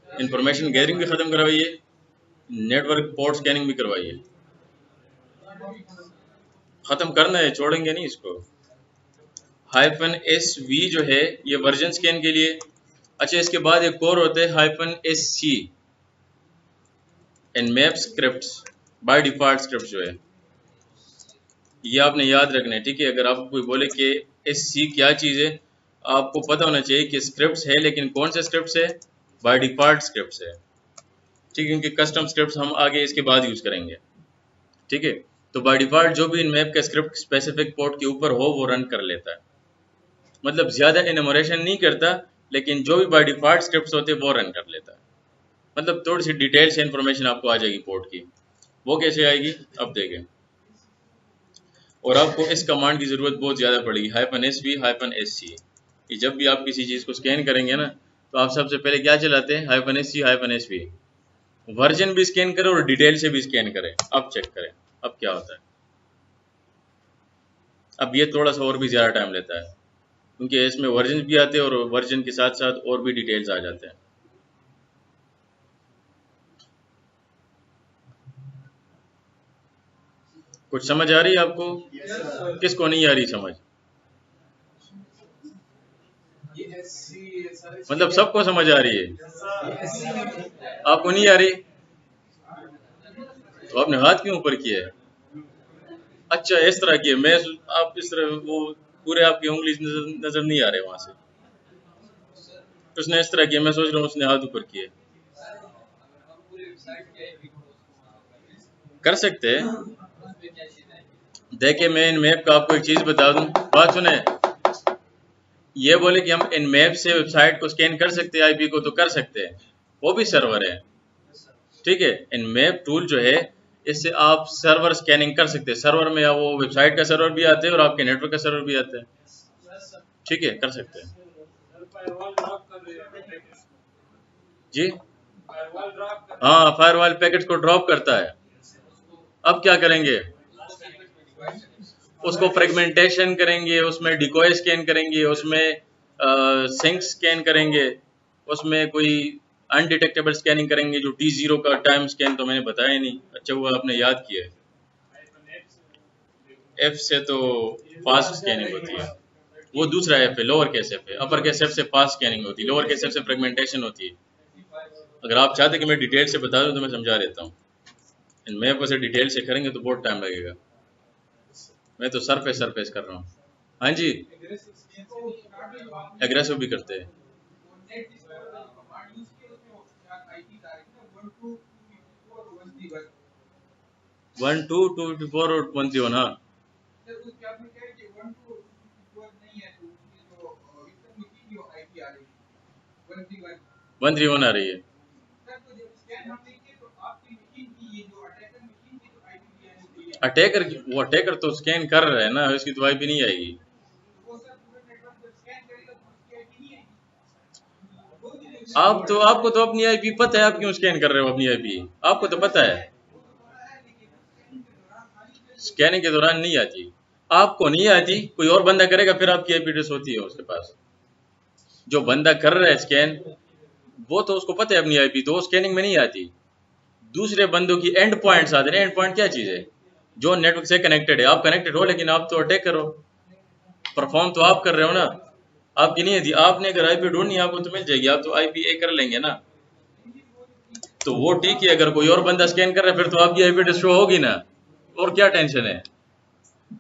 इंफॉर्मेशन गैदरिंग भी खत्म करवाई है, नेटवर्क पोर्ट स्कैनिंग भी करवाई है। खत्म करना है, छोड़ेंगे नहीं इसको। -SV जो है ये वर्जन स्कैन के लिए। अच्छा इसके बाद एक और होता है -SC and map scripts, by default script जो है ये आपने याद रखना है, ठीक है। अगर आपको कोई बोले कि SC क्या चीज़ है, आपको पता होना चाहिए कि स्क्रिप्ट्स है, लेकिन कौन से स्क्रिप्ट्स है, बाय डिफॉल्ट स्क्रिप्ट्स है, ठीक है, क्योंकि कस्टम स्क्रिप्ट हम आगे इसके बाद यूज़ करेंगे। ठीक है, तो बाय डिफ़ॉल्ट जो भी इन मैप का स्क्रिप्ट स्पेसिफिक पोर्ट के ऊपर हो वो रन कर लेता है, मतलब ज़्यादा इनमोरेशन नहीं करता, लेकिन जो भी बाय डिफ़ॉल्ट स्क्रिप्ट्स होते हैं वो रन कर लेता है। मतलब थोड़ी सी डिटेल से इन्फॉर्मेशन आपको आ जाएगी पोर्ट की। वो कैसे आएगी अब देखें। और आपको इस कमांड की ज़रूरत बहुत ज़्यादा पड़ेगी, -sv -sc। कि जब भी आप किसी चीज़ को स्कैन करेंगे ना, तो आप सबसे पहले क्या चलाते हैं, -sc -sv। वर्जन भी स्कैन करें और डिटेल से भी स्कैन करें। अब चेक करें अब क्या होता है। अब ये थोड़ा सा और भी ज़्यादा टाइम लेता है, क्योंकि इसमें वर्जन भी आते हैं और वर्जन के साथ साथ और भी डिटेल्स आ जाते हैं। कुछ समझ आ रही है आपको? किसको नहीं आ रही समझ? मतलब सबको समझ आ रही है, आपको नहीं आ रही? तो आपने हाथ क्यों ऊपर किया है? अच्छा इस तरह की है, मैं आप इस तरह वो पूरे आपकी उंगली नजर नहीं आ रहे वहां से, तो उसने इस तरह किया, मैं सोच रहा हूँ उसने हाथ ऊपर किए। कर सकते हैं। देखिए मैं इन मैप का आपको एक चीज बता दूं, बात सुने। ये बोले कि हम इन मैप से वेबसाइट को स्कैन कर सकते हैं, आईपी को, तो कर सकते हैं, वो भी सर्वर है। ठीक है, इन मैप टूल जो है इससे आप सर्वर स्कैनिंग कर सकते हैं। सर्वर में वो वेबसाइट का सर्वर भी आते हैं और आपके नेटवर्क का सर्वर भी आता है। ठीक है, कर सकते हैं जी। हाँ, फायरवॉल पैकेट्स को ड्रॉप करता है। अब क्या करेंगे, उसको फ्रेगमेंटेशन करेंगे, उसमें डिकॉय स्कैन करेंगे, उसमें सिंक स्कैन करेंगे, उसमें कोई अनडिटेक्टेबल स्कैनिंग करेंगे। जो T0 का टाइम स्कैन तो मैंने बताया ही नहीं, अच्छा हुआ आपने याद किया है। F से तो फास्ट स्कैनिंग होती है, वो दूसरा F है, लोअर केस F है। अपर केस F से फास्ट स्कैनिंग होती है, लोअर केस F से फ्रेगमेंटेशन होती है। अगर आप चाहते कि मैं डिटेल से बता दूं तो मैं समझा देता हूँ। इन मैप से डिटेल से करेंगे तो बहुत टाइम लगेगा, मैं तो सरफेस कर रहा हूँ। हाँ जी, एग्रेसिव भी करते हैं। 1 2 2 और 131। हाँ, 131 आ रही है। अटैकर वो अटैकर तो स्कैन कर रहा है ना, उसकी तो आईपी नहीं आएगी। आपको तो अपनी आईपी पता है, आप क्यों स्कैन कर रहे हो अपनी आईपी? आपको तो पता है स्कैनिंग के दौरान नहीं आती, आपको नहीं आती, कोई और बंदा करेगा फिर आपकी आईपी एड्रेस होती है उसके पास। जो बंदा कर रहा है स्कैन, वो तो उसको पता है अपनी आईपी, तो वो स्कैनिंग में नहीं आती। दूसरे बंदों की एंड पॉइंट्स आते हैं। एंड पॉइंट क्या चीज है? जो नेटवर्क से कनेक्टेड है। आप कनेक्टेड हो लेकिन आप तो अटैक करो, परफॉर्म तो आप कर रहे हो ना, आपकी नहीं थी। आपने अगर आईपी ढूंढनी है आपको तो मिल जाएगी, आप तो आईपी ए कर लेंगे ना, तो वो ठीक है। अगर कोई और बंदा स्कैन कर रहा है फिर तो आपकी आईपी एड्रेस शो होगी ना, और क्या टेंशन है?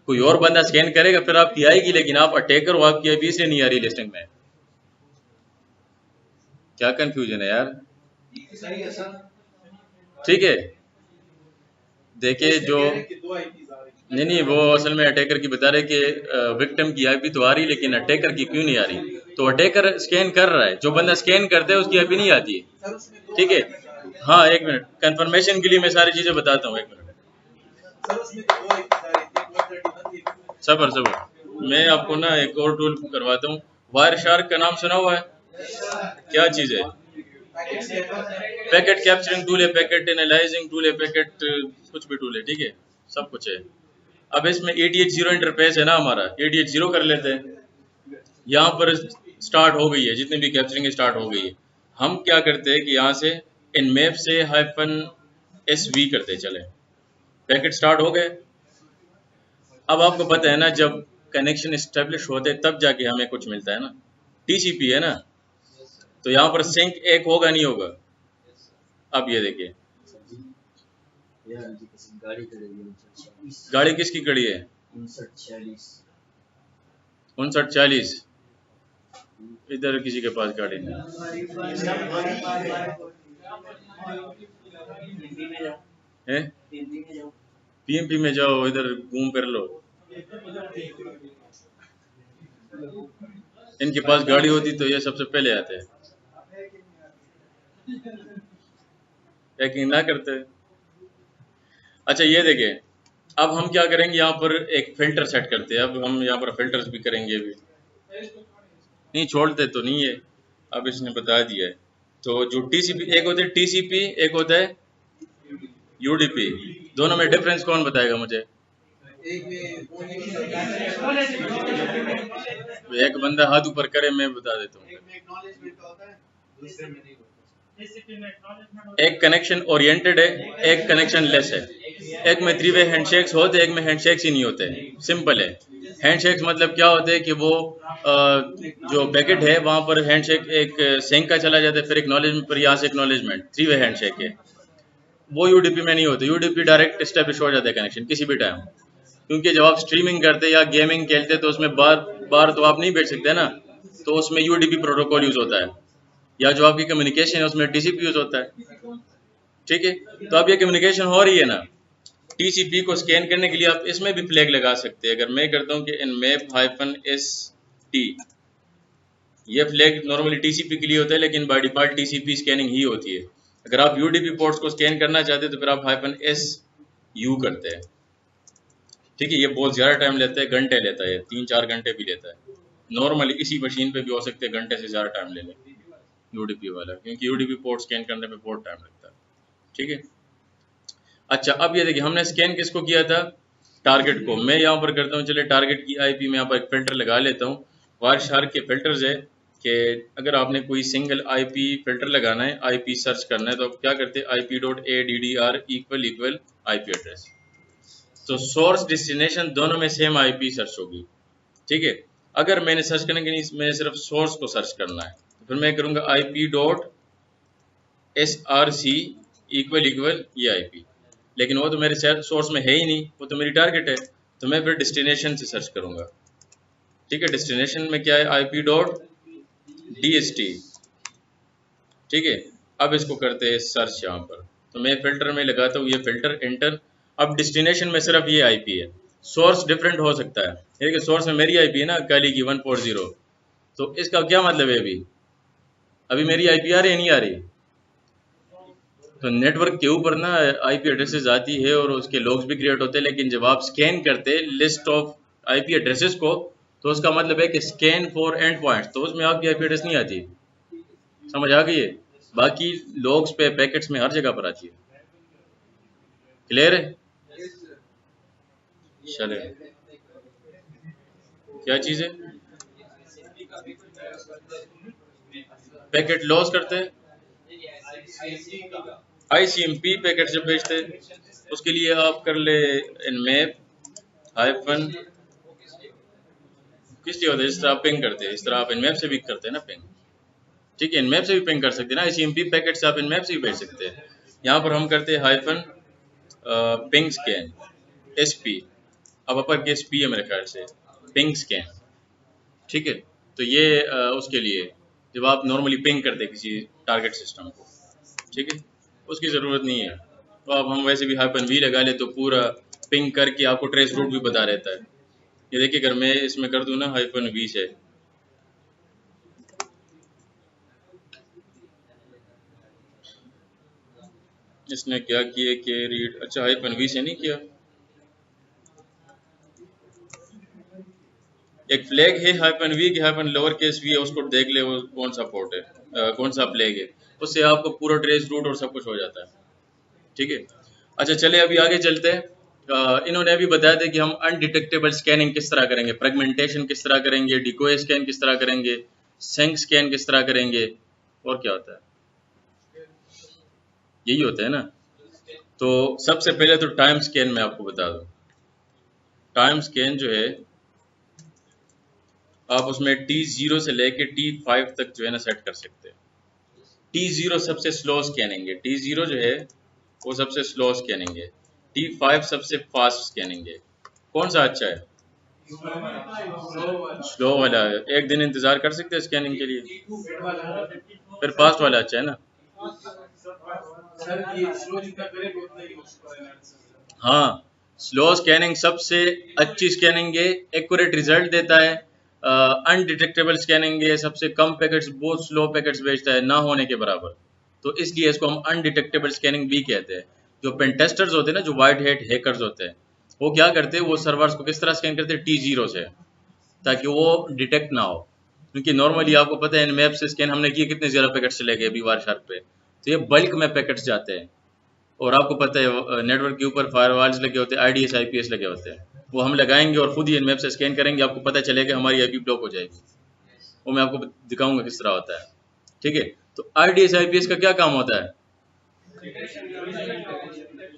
कोई और बंदा स्कैन करेगा फिर आपकी आएगी, लेकिन आप अटैकर हो, आपकी आईपी इसलिए नहीं आ रही लिस्टिंग में। क्या कंफ्यूजन है यार? ठीक है, देखिए जो नहीं वो असल में अटैकर की बता रहे कि विक्टिम की आईपी तो आ रही लेकिन अटैकर की क्यों नहीं आ रही। तो अटैकर स्कैन कर रहा है, जो बंदा स्कैन करता है उसकी आईपी नहीं आती है। ठीक है, हाँ एक मिनट, कंफर्मेशन के लिए मैं सारी चीजें बताता हूँ। एक मिनट सबर, मैं आपको ना एक और टूल करवाता हूँ। वायर शार्क का नाम सुना हुआ है? क्या चीज है? पैकेट कैप्चरिंग टूल है, पैकेट एनालाइजिंग टूल है, पैकेट कुछ भी टूल है। ठीक है, सब कुछ है। अब इसमें ADH0 इंटरफेस है ना हमारा, ADH0 कर लेते हैं। यहाँ पर स्टार्ट हो गई है, जितनी भी कैप्चरिंग स्टार्ट हो गई है। हम क्या करते हैं कि यहाँ से इन मैप से -SV करते चले, पैकेट स्टार्ट हो गए। अब आपको पता है ना, जब कनेक्शन एस्टेब्लिश होते तब जाके हमें कुछ मिलता है ना, TCP है ना, तो यहाँ पर सिंक एक होगा नहीं होगा। अब ये देखिए, गाड़ी किसकी खड़ी है? 5940। इधर किसी के पास गाड़ी नहीं। हैं? पीएमपी में जाओ, इधर घूम फिर लो। इनके पास गाड़ी होती तो ये सबसे पहले आते, लेकिन ना करते। अच्छा ये देखिए, अब हम क्या करेंगे, यहाँ पर एक फिल्टर सेट करते हैं। अब हम यहाँ पर फिल्टर्स भी करेंगे अभी। नहीं छोड़ते तो नहीं है, अब इसने बता दिया है। तो जो टीसीपी, एक होता है टीसीपी, एक होता है यूडीपी। दोनों में डिफरेंस कौन बताएगा मुझे? एक में एक बंदा हाथ ऊपर करे, मैं बता देता हूँ। एक्नॉलेजमेंट होता है, दूसरे में नहीं होता। एक कनेक्शन ओरिएंटेड है, एक कनेक्शन लेस है। एक में 3 वे हैंडशेक्स होते, एक में हैंडशेक्स ही नहीं होते। सिंपल है। हैंडशेक्स मतलब क्या होते हैं कि वो जो पैकेट है वहां पर हैंडशेक एक सेंक का चला जाता है, फिर एक्नॉलेजमेंट पर यहाँ से एक्नॉलेजमेंट, 3 वे हैंडशेक है। वो यूडीपी में नहीं होते। यूडीपी डायरेक्ट एस्टेब्लिश हो जाता है कनेक्शन किसी भी टाइम, क्योंकि जब आप स्ट्रीमिंग करते या गेमिंग खेलते तो उसमें बार बार तो आप नहीं बैठ सकते ना, तो उसमें यूडीपी प्रोटोकॉल यूज होता है, या जो आपकी कम्युनिकेशन है उसमें टीसीपी यूज होता है। ठीक है, तो अब ये कम्युनिकेशन हो रही है ना, टीसीपी को स्कैन करने के लिए आप इसमें भी फ्लैग लगा सकते हैं। अगर मैं करता हूँ कि nmap-st, ये फ्लैग नॉर्मली टीसीपी के लिए होता है, लेकिन बाय डिफॉल्ट टीसीपी स्कैनिंग ही होती है। अगर आप यूडीपी पोर्ट्स को स्कैन करना चाहते हैं तो फिर आप -su करते हैं। ठीक है, ये बहुत ज़्यादा टाइम लेता है, घंटे लेता है, 3-4 घंटे भी लेता है। नॉर्मली इसी मशीन पे भी हो सकते हैं घंटे से ज़्यादा टाइम ले लें यूडीपी वाला, क्योंकि यूडीपी पोर्ट स्कैन करने में बहुत टाइम लगता है। ठीक है, अच्छा अब ये देखिए, हमने स्कैन किसको किया था? टारगेट को। मैं यहाँ पर करता हूँ, चले टारगेट की आईपी में यहाँ पर एक फिल्टर लगा लेता हूँ। वायरशार्क के फिल्टर्स है कि अगर आपने कोई सिंगल आईपी फिल्टर लगाना है, आईपी सर्च करना है, तो आप क्या करते हैं, IP.ADDR = आईपी एड्रेस। तो सोर्स डेस्टिनेशन दोनों में सेम आईपी सर्च होगी। ठीक है, अगर मैंने सर्च करने के लिए मैंने सिर्फ सोर्स को सर्च करना है, तो फिर मैं करूँगा IP.SRC = ये आईपी, लेकिन वो तो मेरे सोर्स में है ही नहीं, वो तो मेरी टारगेट है, तो मैं फिर डेस्टिनेशन से सर्च करूँगा। ठीक है, डेस्टिनेशन में क्या है, IP.DST। ठीक है, अब इसको करते हैं सर्च यहाँ पर, तो मैं फिल्टर में लगाता हूँ ये फिल्टर, एंटर। अब डेस्टिनेशन में सिर्फ ये आईपी है, सोर्स डिफरेंट हो सकता है। देखिए सोर्स में मेरी आईपी है ना, काली की 140, तो इसका क्या मतलब है, अभी मेरी आईपी आ रही है, नहीं आ रही? तो नेटवर्क के ऊपर ना आईपी एड्रेसेस आती है और उसके लॉग्स भी क्रिएट होते हैं, लेकिन जब आप स्कैन करते हैं लिस्ट ऑफ आईपी एड्रेसेस को, तो उसका मतलब है कि स्कैन फॉर एंड पॉइंट्स, तो उसमें आपकी आईपी एड्रेस नहीं आती। समझ आ गई है? बाकी लॉग्स पे, पैकेट्स में हर जगह पर आती है। क्लियर है? चले, क्या चीज़ है? पैकेट लॉस करते हैं, ICMP पैकेट जब भेजते हैं, उसके लिए आप कर ले nmap- किस लिए होता है, इस तरह आप पिंग करते हैं, इस तरह आप nmap से भी करते हैं ना पिंग। ठीक है, nmap से भी पिंग कर सकते हैं ना, ICMP पैकेट से आप nmap से भी भेज सकते हैं। यहाँ पर हम करते हैं -ping scan SP, अब अपर केस P है मेरे ख्याल से, पिंग स्कैन। ठीक है, तो ये उसके लिए जब आप नॉर्मली पिंग करते हैं किसी टारगेट सिस्टम को, ठीक है, उसकी ज़रूरत नहीं है। तो अब हम वैसे भी -v लगा ले तो पूरा पिंग करके आपको ट्रेस रूट भी बता रहता है। ये देखिए, अगर मैं इसमें कर दूं ना -v से, इसने क्या किया कि रीड, अच्छा -v से नहीं किया, एक फ्लैग है -v के -v है, उसको देख ले वो कौन सा पोर्ट है, कौन सा फ्लैग है, उससे आपको पूरा ट्रेस रूट और सब कुछ हो जाता है। ठीक है, अच्छा चले अभी आगे चलते हैं। इन्होंने अभी बताया था कि हम अनडिटेक्टेबल स्कैनिंग किस तरह करेंगे, फ्रेगमेंटेशन किस तरह करेंगे, डिकोय स्कैन किस तरह करेंगे, सेंक स्कैन किस तरह करेंगे, और क्या होता है, यही होता है ना। तो सबसे पहले तो टाइम स्कैन मैं आपको बता दूं। टाइम स्कैन जो है, आप उसमें T0 से लेके T5 तक जो है ना सेट कर सकते हैं। T0 सबसे स्लो स्कैनिंग है, T0 जो है वो सबसे स्लो स्कैनिंग है, T5 सबसे फास्ट स्कैनिंग है। कौन सा अच्छा है? स्लो वाला है, एक दिन इंतजार कर सकते हैं स्कैनिंग के लिए, फिर फास्ट वाला अच्छा है ना। सर ये स्लो जितना करेगा उतना ही उसका एनालिसिस। हाँ, स्लो स्कैनिंग सबसे अच्छी स्कैनिंग है, एक्यूरेट रिजल्ट देता है। अनडिटेक्टेबल स्कैनिंग है, सबसे कम पैकेट्स, बहुत स्लो पैकेट्स भेजता है, ना होने के बराबर। तो इसलिए इसको हम अनडिटेक्टेबल स्कैनिंग भी कहते हैं। जो पेन टेस्टर्स होते हैं ना, जो वाइट हैट हैकर्स होते हैं, वो क्या करते हैं, वो सर्वर्स को किस तरह स्कैन करते हैं, T0 से, ताकि वो डिटेक्ट ना हो। क्योंकि नॉर्मली आपको पता है मैप से स्कैन हमने किए, कितने ज़्यादा पैकेट्स चले गए अभी वारशार्क पे, तो ये बल्क में पैकेट्स जाते हैं। और आपको पता है नेटवर्क के ऊपर फायरवॉल्स लगे होते हैं, IDS IPS लगे होते हैं, वो हम लगाएंगे और खुद ही मैप से स्कैन करेंगे, आपको पता चलेगा हमारी IP ब्लॉक हो जाएगी। वो मैं आपको दिखाऊंगा किस तरह होता है, ठीक है। तो IDS IPS का क्या काम होता है,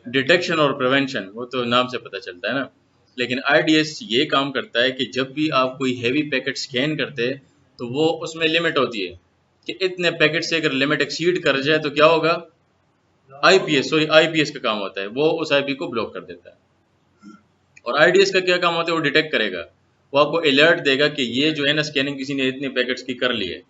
डिटेक्शन और प्रिवेंशन, वो तो नाम से पता चलता है ना। लेकिन IDS ये काम करता है कि जब भी आप कोई हैवी पैकेट स्कैन करते हैं तो वो उसमें लिमिट होती है कि इतने पैकेट से अगर लिमिट एक्सीड कर जाए तो क्या होगा, IPS का काम होता है, वो उस IP को ब्लॉक कर देता है। और IDS का क्या काम होता है, वो डिटेक्ट करेगा, वो आपको अलर्ट देगा कि ये जो है ना स्कैनिंग किसी ने इतने पैकेट्स की कर ली है,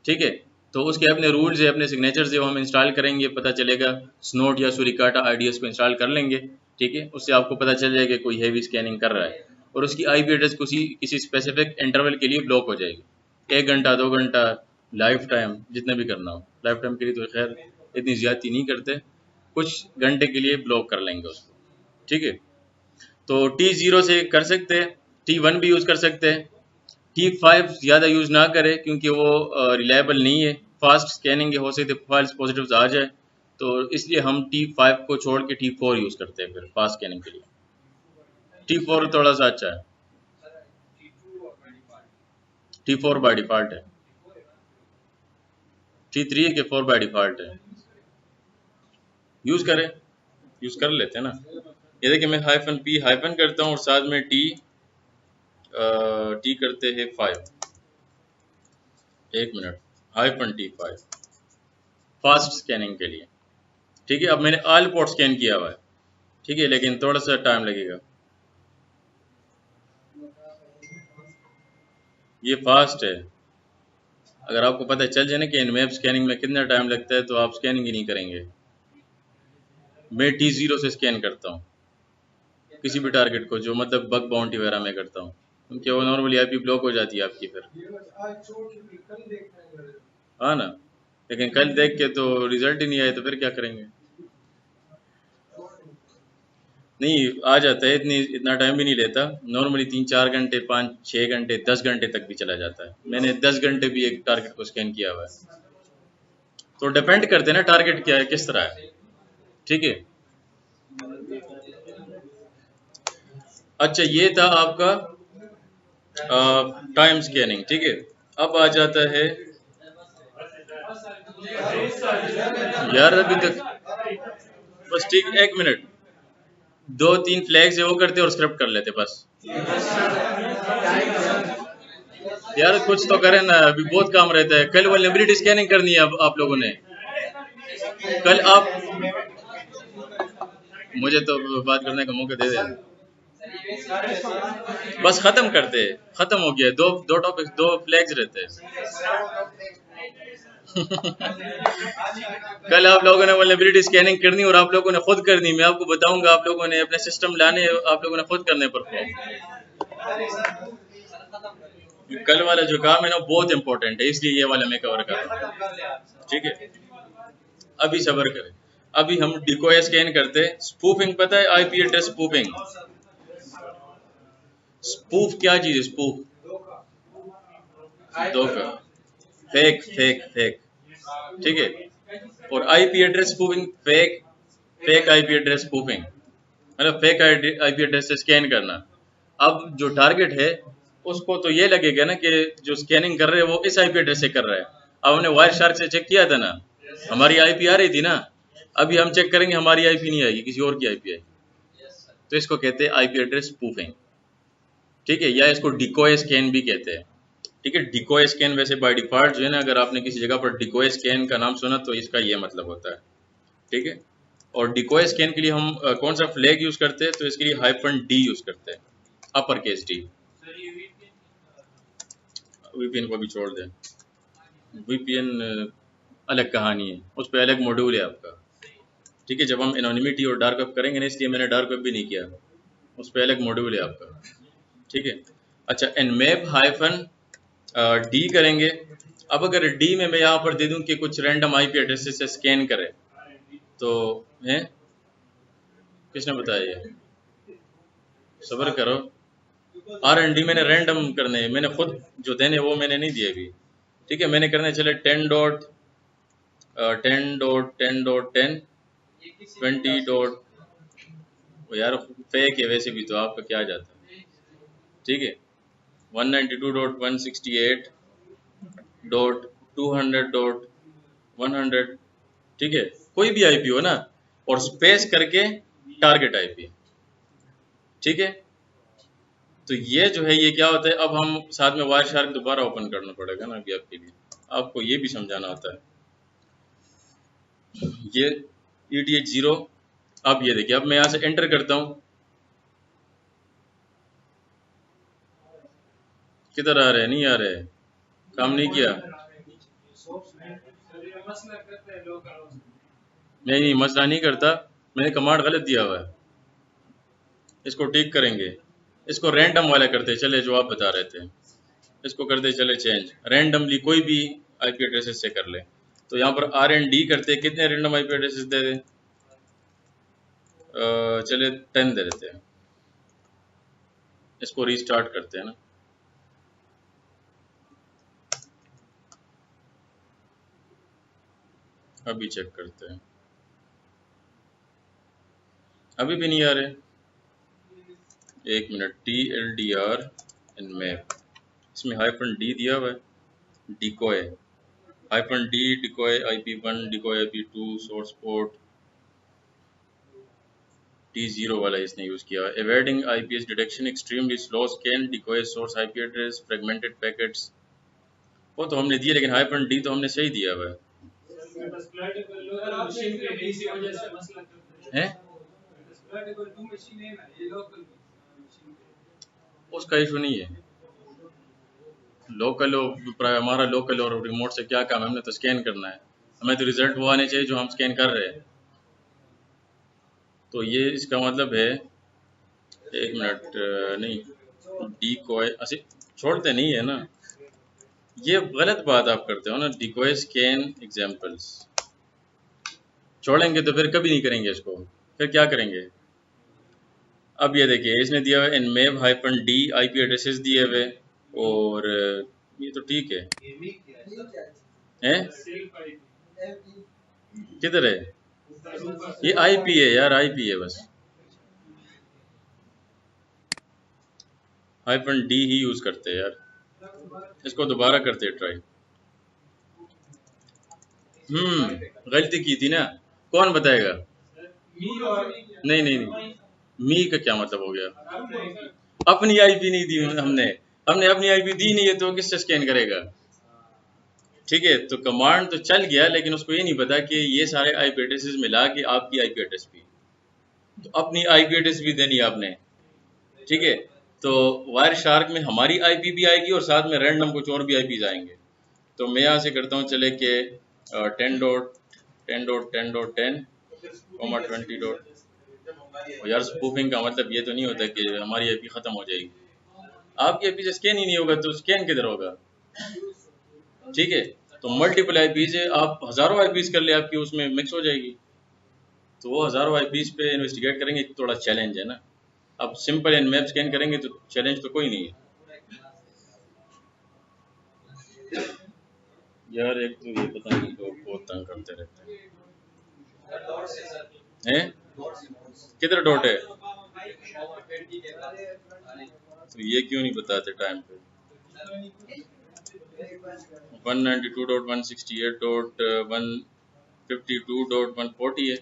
ठीक है। तो उसके अपने रूल्स है, अपने सिग्नेचर्स है, वो हम इंस्टॉल करेंगे, पता चलेगा। स्नोट या सुरिकाटा IDS को इंस्टॉल कर लेंगे, ठीक है। उससे आपको पता चल जाएगा कोई हैवी स्कैनिंग कर रहा है, और उसकी IP एड्रेस किसी स्पेसिफिक इंटरवल के लिए ब्लॉक हो जाएगी, 1 घंटा 2 घंटा, लाइफ टाइम, जितना भी करना हो। लाइफ टाइम के लिए तो खैर इतनी ज़्यादती नहीं करते, कुछ घंटे के लिए ब्लॉक कर लेंगे उसको, ठीक है। तो T0 से कर सकते हैं, T1 भी यूज़ कर सकते हैं। T5 ज़्यादा यूज़ ना करें क्योंकि वो रिलायबल नहीं है, फास्ट स्कैनिंग हो सकते फॉल्स पॉजिटिव्स आ जाए, तो इसलिए हम T5 को छोड़ के T4 यूज़ करते हैं फिर फास्ट स्कैनिंग के लिए। T4 थोड़ा सा अच्छा है, T4 बाय डिफ़ॉल्ट है, T3 के 4 बाय डिफ़ॉल्ट है। यूज़ करें, यूज़ कर लेते हैं ना। ये देखिए मैं -P हाइफन करता हूँ और साथ में T करते हैं 5, 1 मिनट, -T5 फास्ट स्कैनिंग के लिए, ठीक है। अब मैंने ऑल पोर्ट स्कैन किया हुआ है, ठीक है, लेकिन थोड़ा सा टाइम लगेगा। ये फास्ट है, अगर आपको पता चल जाए ना कि इनमैप स्कैनिंग में कितना टाइम लगता है तो आप स्कैनिंग ही नहीं करेंगे। मैं T0 से स्कैन करता हूँ किसी भी टारगेट को, जो मतलब बग बाउंटी वगैरह में करता हूँ, क्योंकि वो नॉर्मली IP ब्लॉक हो जाती है आपकी फिर, हाँ ना। लेकिन कल देख के तो रिजल्ट ही नहीं आए तो फिर क्या करेंगे। नहीं आ जाता है, इतना टाइम भी नहीं लेता, नॉर्मली 3-4 घंटे, 5-6 घंटे, 10 घंटे तक भी चला जाता है। मैंने 10 घंटे भी एक टारगेट को स्कैन किया हुआ है। तो डिपेंड करते हैं ना टारगेट क्या है, किस तरह है, ठीक है। अच्छा ये था आपका टाइम स्कैनिंग, ठीक है। अब आ जाता है यार अभी तक बस, ठीक, 1 मिनट, 2-3 फ्लैग्स है वो करते और स्क्रिप्ट कर लेते बस। यार कुछ तो करें ना, अभी बहुत काम रहता है। कल वल्नरेबिलिटी स्कैनिंग करनी है आप लोगों ने, कल आप मुझे तो बात करने का मौका दे दे, बस खत्म करते, खत्म हो गया। दो टॉपिक्स, 2 फ्लैग्स रहते हैं। कल आप लोगों ने वल्नरेबिलिटी स्कैनिंग करनी और आप लोगों ने खुद करनी, मैं आपको बताऊंगा, आप लोगों ने अपने सिस्टम लाने, आप लोगों ने खुद करने परफॉर्म। कल वाला जो काम है ना बहुत इंपॉर्टेंट है, इसलिए ये वाला मैं कवर कर रहा हूँ, ठीक है। अभी सब्र करें, अभी हम डिकोय स्कैन करते हैं। स्पूफिंग पता है, IP एड्रेस स्पूफिंग। स्पूफ क्या चीज है, स्पूफ धोखा, फेक फेक फेक, ठीक है। और IP address spoofing, fake IP address spoofing, मतलब फेक IP एड्रेस से स्कैन करना। अब जो टारगेट है उसको तो ये लगेगा ना कि जो स्कैनिंग कर रहे हैं वो इस IP एड्रेस से कर रहा है। अब हमने वायरशार्क से चेक किया था ना, हमारी IP आ रही थी ना, अभी हम चेक करेंगे हमारी IP नहीं आएगी, किसी और की IP आएगी। तो इसको कहते हैं IP एड्रेस स्पूफिंग, ठीक है, या इसको डिकोय स्कैन भी कहते हैं, ठीक है। डिकोय स्कैन वैसे बाय डिफॉल्ट जो है ना, अगर आपने किसी जगह पर डिकोय स्कैन का नाम सुना तो इसका ये मतलब होता है, ठीक है। और डिकोय स्कैन के लिए हम कौन सा फ्लैग यूज करते हैं, तो इसके लिए -D यूज करते हैं, अपर केस D। VPN को भी छोड़ दें, VPN अलग कहानी है, उस पर अलग मॉड्यूल है आपका। ठीक है, जब हम एनोनिमिटी और डार्क वेब करेंगे ना, इसलिए मैंने डार्क वेब भी नहीं किया, उस पर अलग मॉड्यूल है आपका, ठीक है। अच्छा, nmap हाइफन डी करेंगे। अब अगर डी में मैं यहाँ पर दे दूं कि कुछ रैंडम आईपी एड्रेसेस से स्कैन करे, तो है, किसने बताया ये? सब्र करो, R&D मैंने रैंडम करने हैं, मैंने खुद जो देने वो मैंने नहीं दिए अभी, ठीक है। मैंने करने चले 10.10.10.10 20. यार फेक है वैसे भी, तो आपका क्या जाता है, ठीक है। 192.168.200.100, ठीक है, कोई भी आईपी हो ना, और स्पेस करके टारगेट आईपी, ठीक है। तो ये जो है, ये क्या होता है, अब हम साथ में वायर शार्क दोबारा ओपन करना पड़ेगा ना अभी आपके लिए, आपको ये भी समझाना होता है। ये ETH0, अब ये देखिए, अब मैं यहाँ से एंटर करता हूँ, किधर आ रहे हैं, नहीं आ रहे, काम नहीं किया, नहीं मसला नहीं करता, मैंने कमांड गलत दिया हुआ है, इसको ठीक करेंगे, इसको रैंडम वाला करते चले जो आप बता रहे थे, इसको करते चले चेंज, रैंडमली कोई भी आईपी एड्रेसेस से कर ले। तो यहाँ पर R&D करते, कितने रैंडम आईपी एड्रेसेस दे दें, चले 10 दे देते हैं, इसको रीस्टार्ट करते हैं ना, अभी चेक करते हैं, अभी भी नहीं आ रहे, 1 मिनट, TLDR nmap, इसमें -d दिया हुआ है, decoy -d decoy IP1 decoy IP2 source port T0 वाला इसने यूज किया, avoiding IPS detection, extremely slow scan, decoy source IP address, fragmented packets, वो तो हमने दिया, लेकिन -d तो हमने सही दिया हुआ है, उसका इशू नहीं है, लोकल हमारा लोकल और रिमोट से क्या काम है, हमने तो स्कैन करना है, हमें तो रिजल्ट वो आने चाहिए जो हम स्कैन कर रहे हैं। तो ये इसका मतलब है, 1 मिनट, नहीं डिकॉय ऐसे छोड़ते नहीं है ना, ये गलत बात आप करते हो ना, डिकॉय स्कैन एग्जांपल्स छोड़ेंगे तो फिर कभी नहीं करेंगे इसको, फिर क्या करेंगे। अब ये देखिए, इसने दिया हुआ nmap -d आईपी एड्रेसेस दिए हुए, और ये तो ठीक है, हैं किधर है, ये आईपी है यार, आईपी है बस, -d ही यूज करते हैं यार, इसको दोबारा करते हैं ट्राई। गलती की थी ना, कौन बताएगा, नहीं नहीं नहीं, मी का क्या मतलब हो गया, अपनी आईपी नहीं दी हमने अपनी आईपी दी नहीं है तो किससे स्कैन करेगा, ठीक है। तो कमांड तो चल गया, लेकिन उसको ये नहीं पता कि ये सारे आईपी एड्रेसेस मिला के आपकी आईपी एड्रेस भी, तो अपनी आईपी एड्रेस भी देनी है आपने, ठीक है। तो वायर शार्क में हमारी आईपी भी आएगी और साथ में रैंडम कुछ और भी आईपीज आएंगे। तो मैं यहाँ से करता हूँ चले कि 10.10.10.10, यार स्पूफिंग का मतलब ये तो नहीं होता कि हमारी आईपी खत्म हो जाएगी, आपकी आईपी से स्कैन ही नहीं होगा तो स्कैन किधर होगा, ठीक है। तो मल्टीपल आईपीज है, आप हजारों आईपीज कर ले, आपकी उसमें मिक्स हो जाएगी, तो वो हजारों आईपीज पे इन्वेस्टिगेट करेंगे, थोड़ा चैलेंज है ना। अब सिंपल nmap स्कैन करेंगे तो चैलेंज तो कोई नहीं है यार। एक तो ये पता नहीं लोग बहुत तंग करते रहते हैं, किधर डॉट है, तो ये क्यों नहीं बताते टाइम पे, 192.168.152.140 है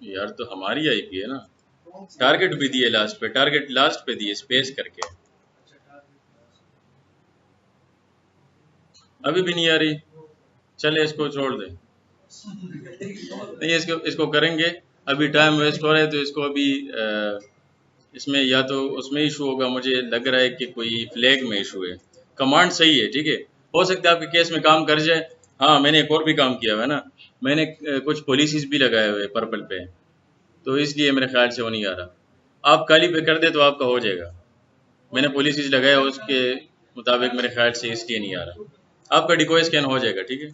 यार, तो हमारी आईपी है ना, टारगेट भी दिए लास्ट पे, टारगेट लास्ट पे दिए स्पेस करके, अभी भी नहीं आ रही, चले इसको छोड़ दे, नहीं इसको करेंगे, अभी टाइम वेस्ट हो रहा है, तो इसको अभी इसमें या तो उसमें इशू होगा, मुझे लग रहा है कि कोई फ्लैग में इशू है, कमांड सही है, ठीक है, हो सकता है आपके केस में काम कर जाए, हाँ मैंने एक और भी काम किया हुआ है ना, मैंने कुछ पॉलिसीज भी लगाए हुए पर्पल पे, तो इसलिए मेरे ख्याल से वो नहीं आ रहा। आप काली पे कर दे तो आपका हो जाएगा, मैंने पॉलिसीज लगाया उसके मुताबिक मेरे ख्याल से इसलिए नहीं आ रहा। आपका डिकॉय स्कैन हो जाएगा, ठीक है।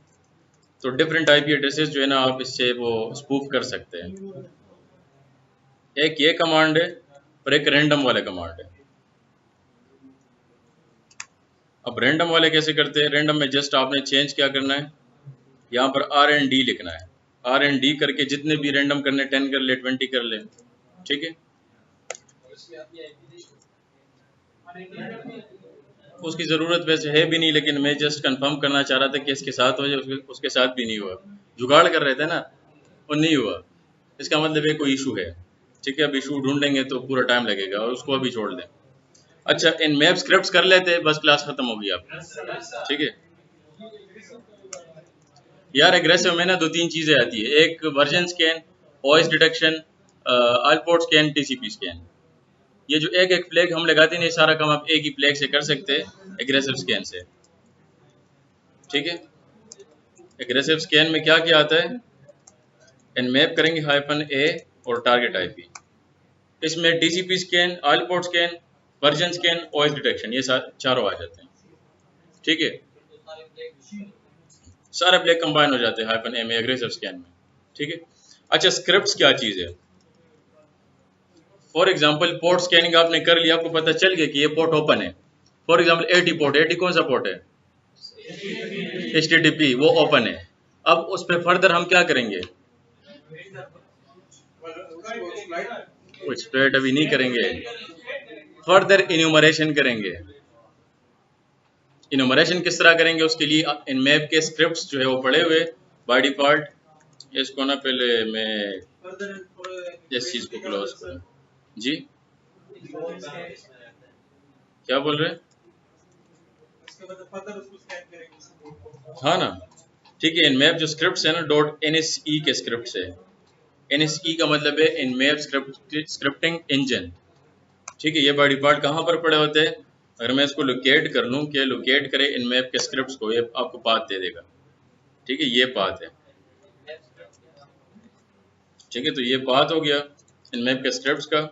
तो डिफरेंट आईपी एड्रेसेस जो है ना आप इससे वो स्पूफ कर सकते हैं। एक ये कमांड है और एक रैंडम वाला कमांड है। अब रैंडम वाले कैसे करते हैं? रैंडम में जस्ट आपने चेंज क्या करना है, यहाँ पर R&D लिखना है। R&D करके जितने भी रैंडम करने 10 कर ले, 20 कर ले, ठीक है। उसकी ज़रूरत वैसे है भी नहीं, लेकिन मैं जस्ट कंफर्म करना चाह रहा था कि इसके साथ हो जाए, उसके साथ भी नहीं हुआ। जुगाड़ कर रहे थे ना, और नहीं हुआ, इसका मतलब है कोई इशू है, ठीक है। अब इशू ढूंढेंगे तो पूरा टाइम लगेगा, और उसको अभी छोड़ दें। अच्छा, इन मैप स्क्रिप्ट्स कर लेते, बस क्लास खत्म होगी आप, ठीक है। यार एग्रेसिव में ना 2-3 चीज़ें आती है, एक version scan, voice detection, all port scan, TCP scan. ये जो एक एक फ्लैग हम लगाते नहीं, सारा काम आप एक ही फ्लैग से कर सकते हैं एग्रेसिव स्कैन से, ठीक है। एग्रेसिव स्कैन में क्या क्या आता है, इन मैप करेंगे -A और टारगेट IP। इसमें TCP scan, all port scan, version scan, voice detection, ये चारों आ जाते हैं, ठीक है। सारे फ्लैग कंबाइन हो जाते हैं -A में, एग्रेसिव स्कैन में, ठीक है। अच्छा, स्क्रिप्ट्स क्या चीज़ है? फॉर एग्जांपल पोर्ट स्कैनिंग आपने कर लिया, आपको पता चल गया कि ये पोर्ट ओपन है। फॉर एग्जांपल 80 पोर्ट, 80 कौन सा पोर्ट है? HTTP, वो ओपन है। अब उस पर फर्दर हम क्या करेंगे? एक्सप्लॉइट अभी नहीं करेंगे, फर्दर इन्यूमरेशन करेंगे। इन्यूमरेशन किस तरह करेंगे? उसके लिए इन मैप के स्क्रिप्ट्स जो है वो पड़े हुए बाय डिफॉल्ट। इसको ना पहले मैं इस चीज़ को क्लोज करूँ जी, क्या बोल रहे हैं? हाँ ना, ठीक है। इन मैप जो स्क्रिप्ट्स है ना, .NSE के स्क्रिप्ट्स है। NSE का मतलब है इन मैप स्क्रिप्टिंग इंजन, ठीक है। ये बाय डिफॉल्ट कहाँ पर पड़े होते हैं? अगर मैं इसको लोकेट कर लूँ कि लोकेट करे इन मैप के स्क्रिप्ट्स को, ये आपको पाथ दे देगा, ठीक है। ये पाथ है, ठीक है। तो ये पाथ हो गया इन मैप के स्क्रिप्ट्स का।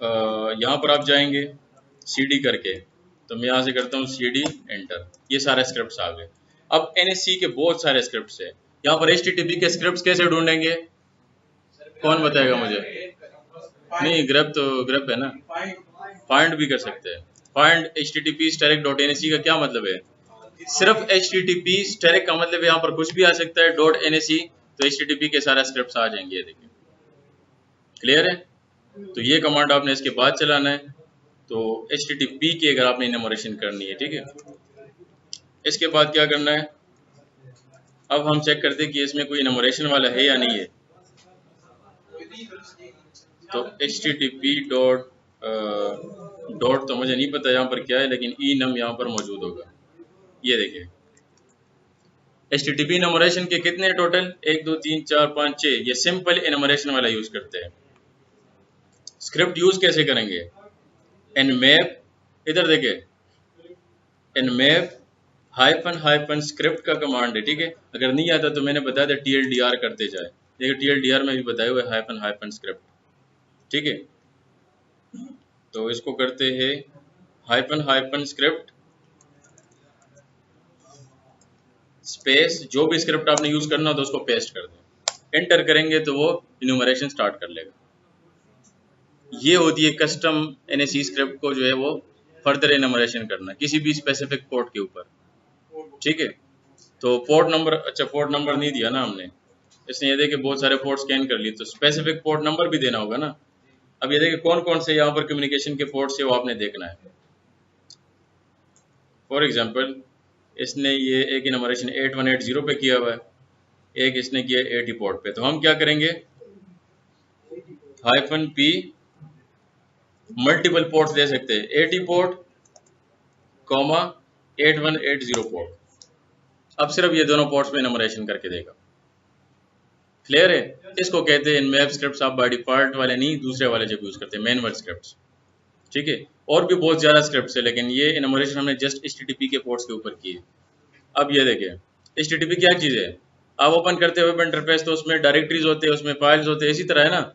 यहाँ पर आप जाएंगे CD करके, तो मैं यहाँ से करता हूँ CD एंटर, ये सारे स्क्रिप्ट्स आ गए। अब NSE के बहुत सारे स्क्रिप्ट्स है। यहाँ पर HTTP के स्क्रिप्ट्स कैसे ढूंढेंगे? कौन बताएगा मुझे? नहीं, ग्रेप है ना, फाइंड भी कर सकते हैं। फाइंड HTTP static.NSE का क्या मतलब है? सिर्फ HTTP static का मतलब यहाँ पर कुछ भी आ सकता है, .NSE तो HTTP के सारे स्क्रिप्ट्स आ जाएंगे, ये देखिए, क्लियर है। तो ये कमांड आपने इसके बाद चलाना है, तो HTTP की अगर आपने इनमोरेशन करनी है, ठीक है। इसके बाद क्या करना है, अब हम चेक करते हैं कि इसमें कोई इनमोरेशन वाला है या नहीं है। तो HTTP डॉट तो मुझे नहीं पता यहाँ पर क्या है, लेकिन enum यहाँ पर मौजूद होगा, ये देखिए। HTTP इनमोरेशन के कितने टोटल? 1 2 3 4 5 6, ये सिंपल इनमोरेशन वाला यूज करते हैं। स्क्रिप्ट यूज कैसे करेंगे? nmap, इधर देखिए, nmap -- स्क्रिप्ट का कमांड है, ठीक है। अगर नहीं आता तो मैंने बताया था TLDR करते जाए, देखिए TLDR में भी बताए हुए -- स्क्रिप्ट, ठीक है। तो इसको करते हैं -- स्क्रिप्ट स्पेस, जो भी स्क्रिप्ट आपने यूज करना हो तो उसको पेस्ट कर दें, एंटर करेंगे तो वो इन्यूमरेशन स्टार्ट कर लेगा। ये होती है कस्टम NSE स्क्रिप्ट को जो है वो फर्दर इन्यूमरेशन करना किसी भी स्पेसिफिक पोर्ट के ऊपर, ठीक है। तो पोर्ट नंबर, अच्छा पोर्ट नंबर नहीं दिया ना हमने, इसने ये देखिए बहुत सारे पोर्ट स्कैन कर लिए, तो स्पेसिफिक पोर्ट नंबर भी देना होगा ना। अब ये देखिए कौन कौन से यहाँ पर कम्युनिकेशन के पोर्ट से वो आपने देखना है। फॉर एग्जांपल इसने ये एक इन्यूमरेशन 8180 पे किया हुआ है, एक इसने किया 80 पोर्ट पे, तो हम क्या करेंगे, -P मल्टीपल पोर्ट्स दे सकते हैं, 80 पोर्ट, 8180 पोर्ट। अब सिर्फ ये दोनों पोर्ट्स में इन्यूमरेशन करके देगा, क्लियर है। इसको कहते हैं मैप स्क्रिप्ट्स। आप बाय डिफॉल्ट वाले नहीं, दूसरे वाले जब यूज करते हैं मैनुअल स्क्रिप्ट्स, ठीक है। और भी बहुत ज़्यादा स्क्रिप्ट्स है, लेकिन ये इन्यूमरेशन हमने जस्ट HTTP के पोर्ट्स के ऊपर की है। अब ये देखिए HTTP क्या चीज़ है? आप ओपन करते हो वेब इंटरफेस तो उसमें डायरेक्टरीज होते हैं, उसमें फाइल्स होते हैं, इसी तरह है ना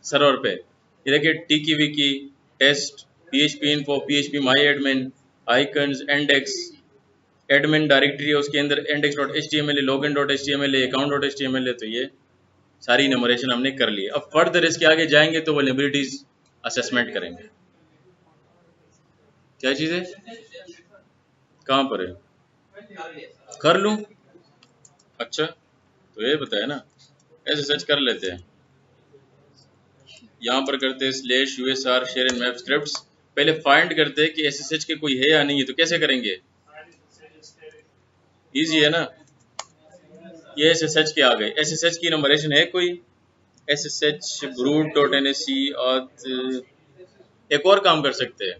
सर्वर पे। ये देखिए tiki wiki, test, PHP info, PHP my admin, icons, index, admin directory है, उसके अंदर index.html है, login.html है, account.html है। तो ये सारी इनमोरेशन हमने कर ली। अब फर्दर इसके आगे जाएंगे तो वल्नरेबिलिटीज असेसमेंट करेंगे। क्या चीज़ है? कहाँ पर है? कर लूँ? अच्छा तो ये बताया ना, ऐसे सर्च कर लेते हैं। यहाँ पर करते हैं /usr share and map scripts। पहले फाइंड करते हैं कि SSH के कोई है या नहीं है। तो कैसे करेंगे? इजी है ना, ये SSH के आ गए। SSH की नंबरेशन है कोई? SSH root.nse। और एक और काम कर सकते हैं,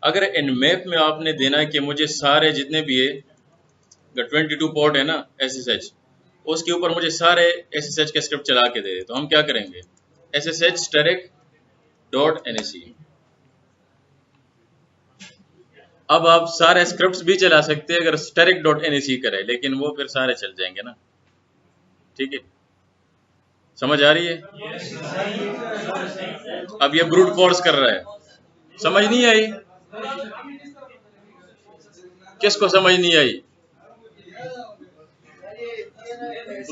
अगर nmap में आपने देना है कि मुझे सारे जितने भी है 22 पोर्ट है ना SSH, उसके ऊपर मुझे सारे SSH के स्क्रिप्ट चला के दे, तो हम क्या करेंगे? SSH static.nse। अब आप सारे स्क्रिप्ट्स भी चला सकते हैं अगर static.nse करें, लेकिन वो फिर सारे चल जाएंगे ना। ठीक है, समझ आ रही है? अब ये ब्रूट फोर्स कर रहा है, समझ नहीं आई? किसको समझ नहीं आई?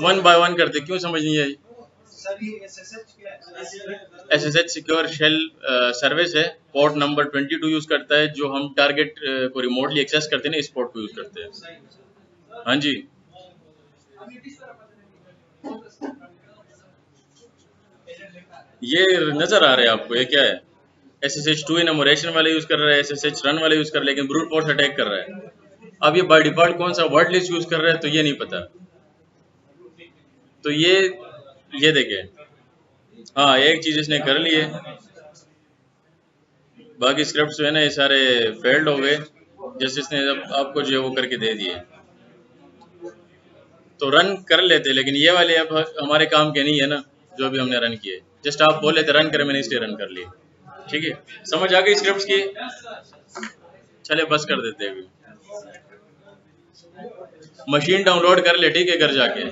वन बाय वन करते, क्यों समझ नहीं आई? SSH सिक्योर शेल सर्विस है, पोर्ट नंबर 22 यूज करता है। जो हम टारगेट को रिमोटली एक्सेस करते हैं ना, इस पोर्ट को यूज करते हैं। हाँ जी, ये नजर आ रहा है आपको? ये क्या है? SSH2 इनमोरेशन वाले यूज कर रहा है, SSH रन वाले यूज कर रहा है, लेकिन ब्रूट फोर्स अटैक कर रहा है। अब ये बाय डिफॉल्ट कौन सा वर्ड लिस्ट यूज कर रहा है तो ये नहीं पता। तो ये देखे, हाँ एक चीज इसने कर ली है, बाकी स्क्रिप्ट जो है ना ये सारे फेल्ड हो गए, जैसे इसने आपको जो है वो करके दे दिए। तो रन कर लेते, लेकिन ये वाले अब हमारे काम के नहीं है ना, जो भी हमने रन किए। जस्ट आप बोले थे रन करें, मैंने इसलिए रन कर लिए। ठीक है, समझ आ गई स्क्रिप्ट्स की? चले बस कर देते हैं अभी। मशीन डाउनलोड कर ले, ठीक है, घर जाके।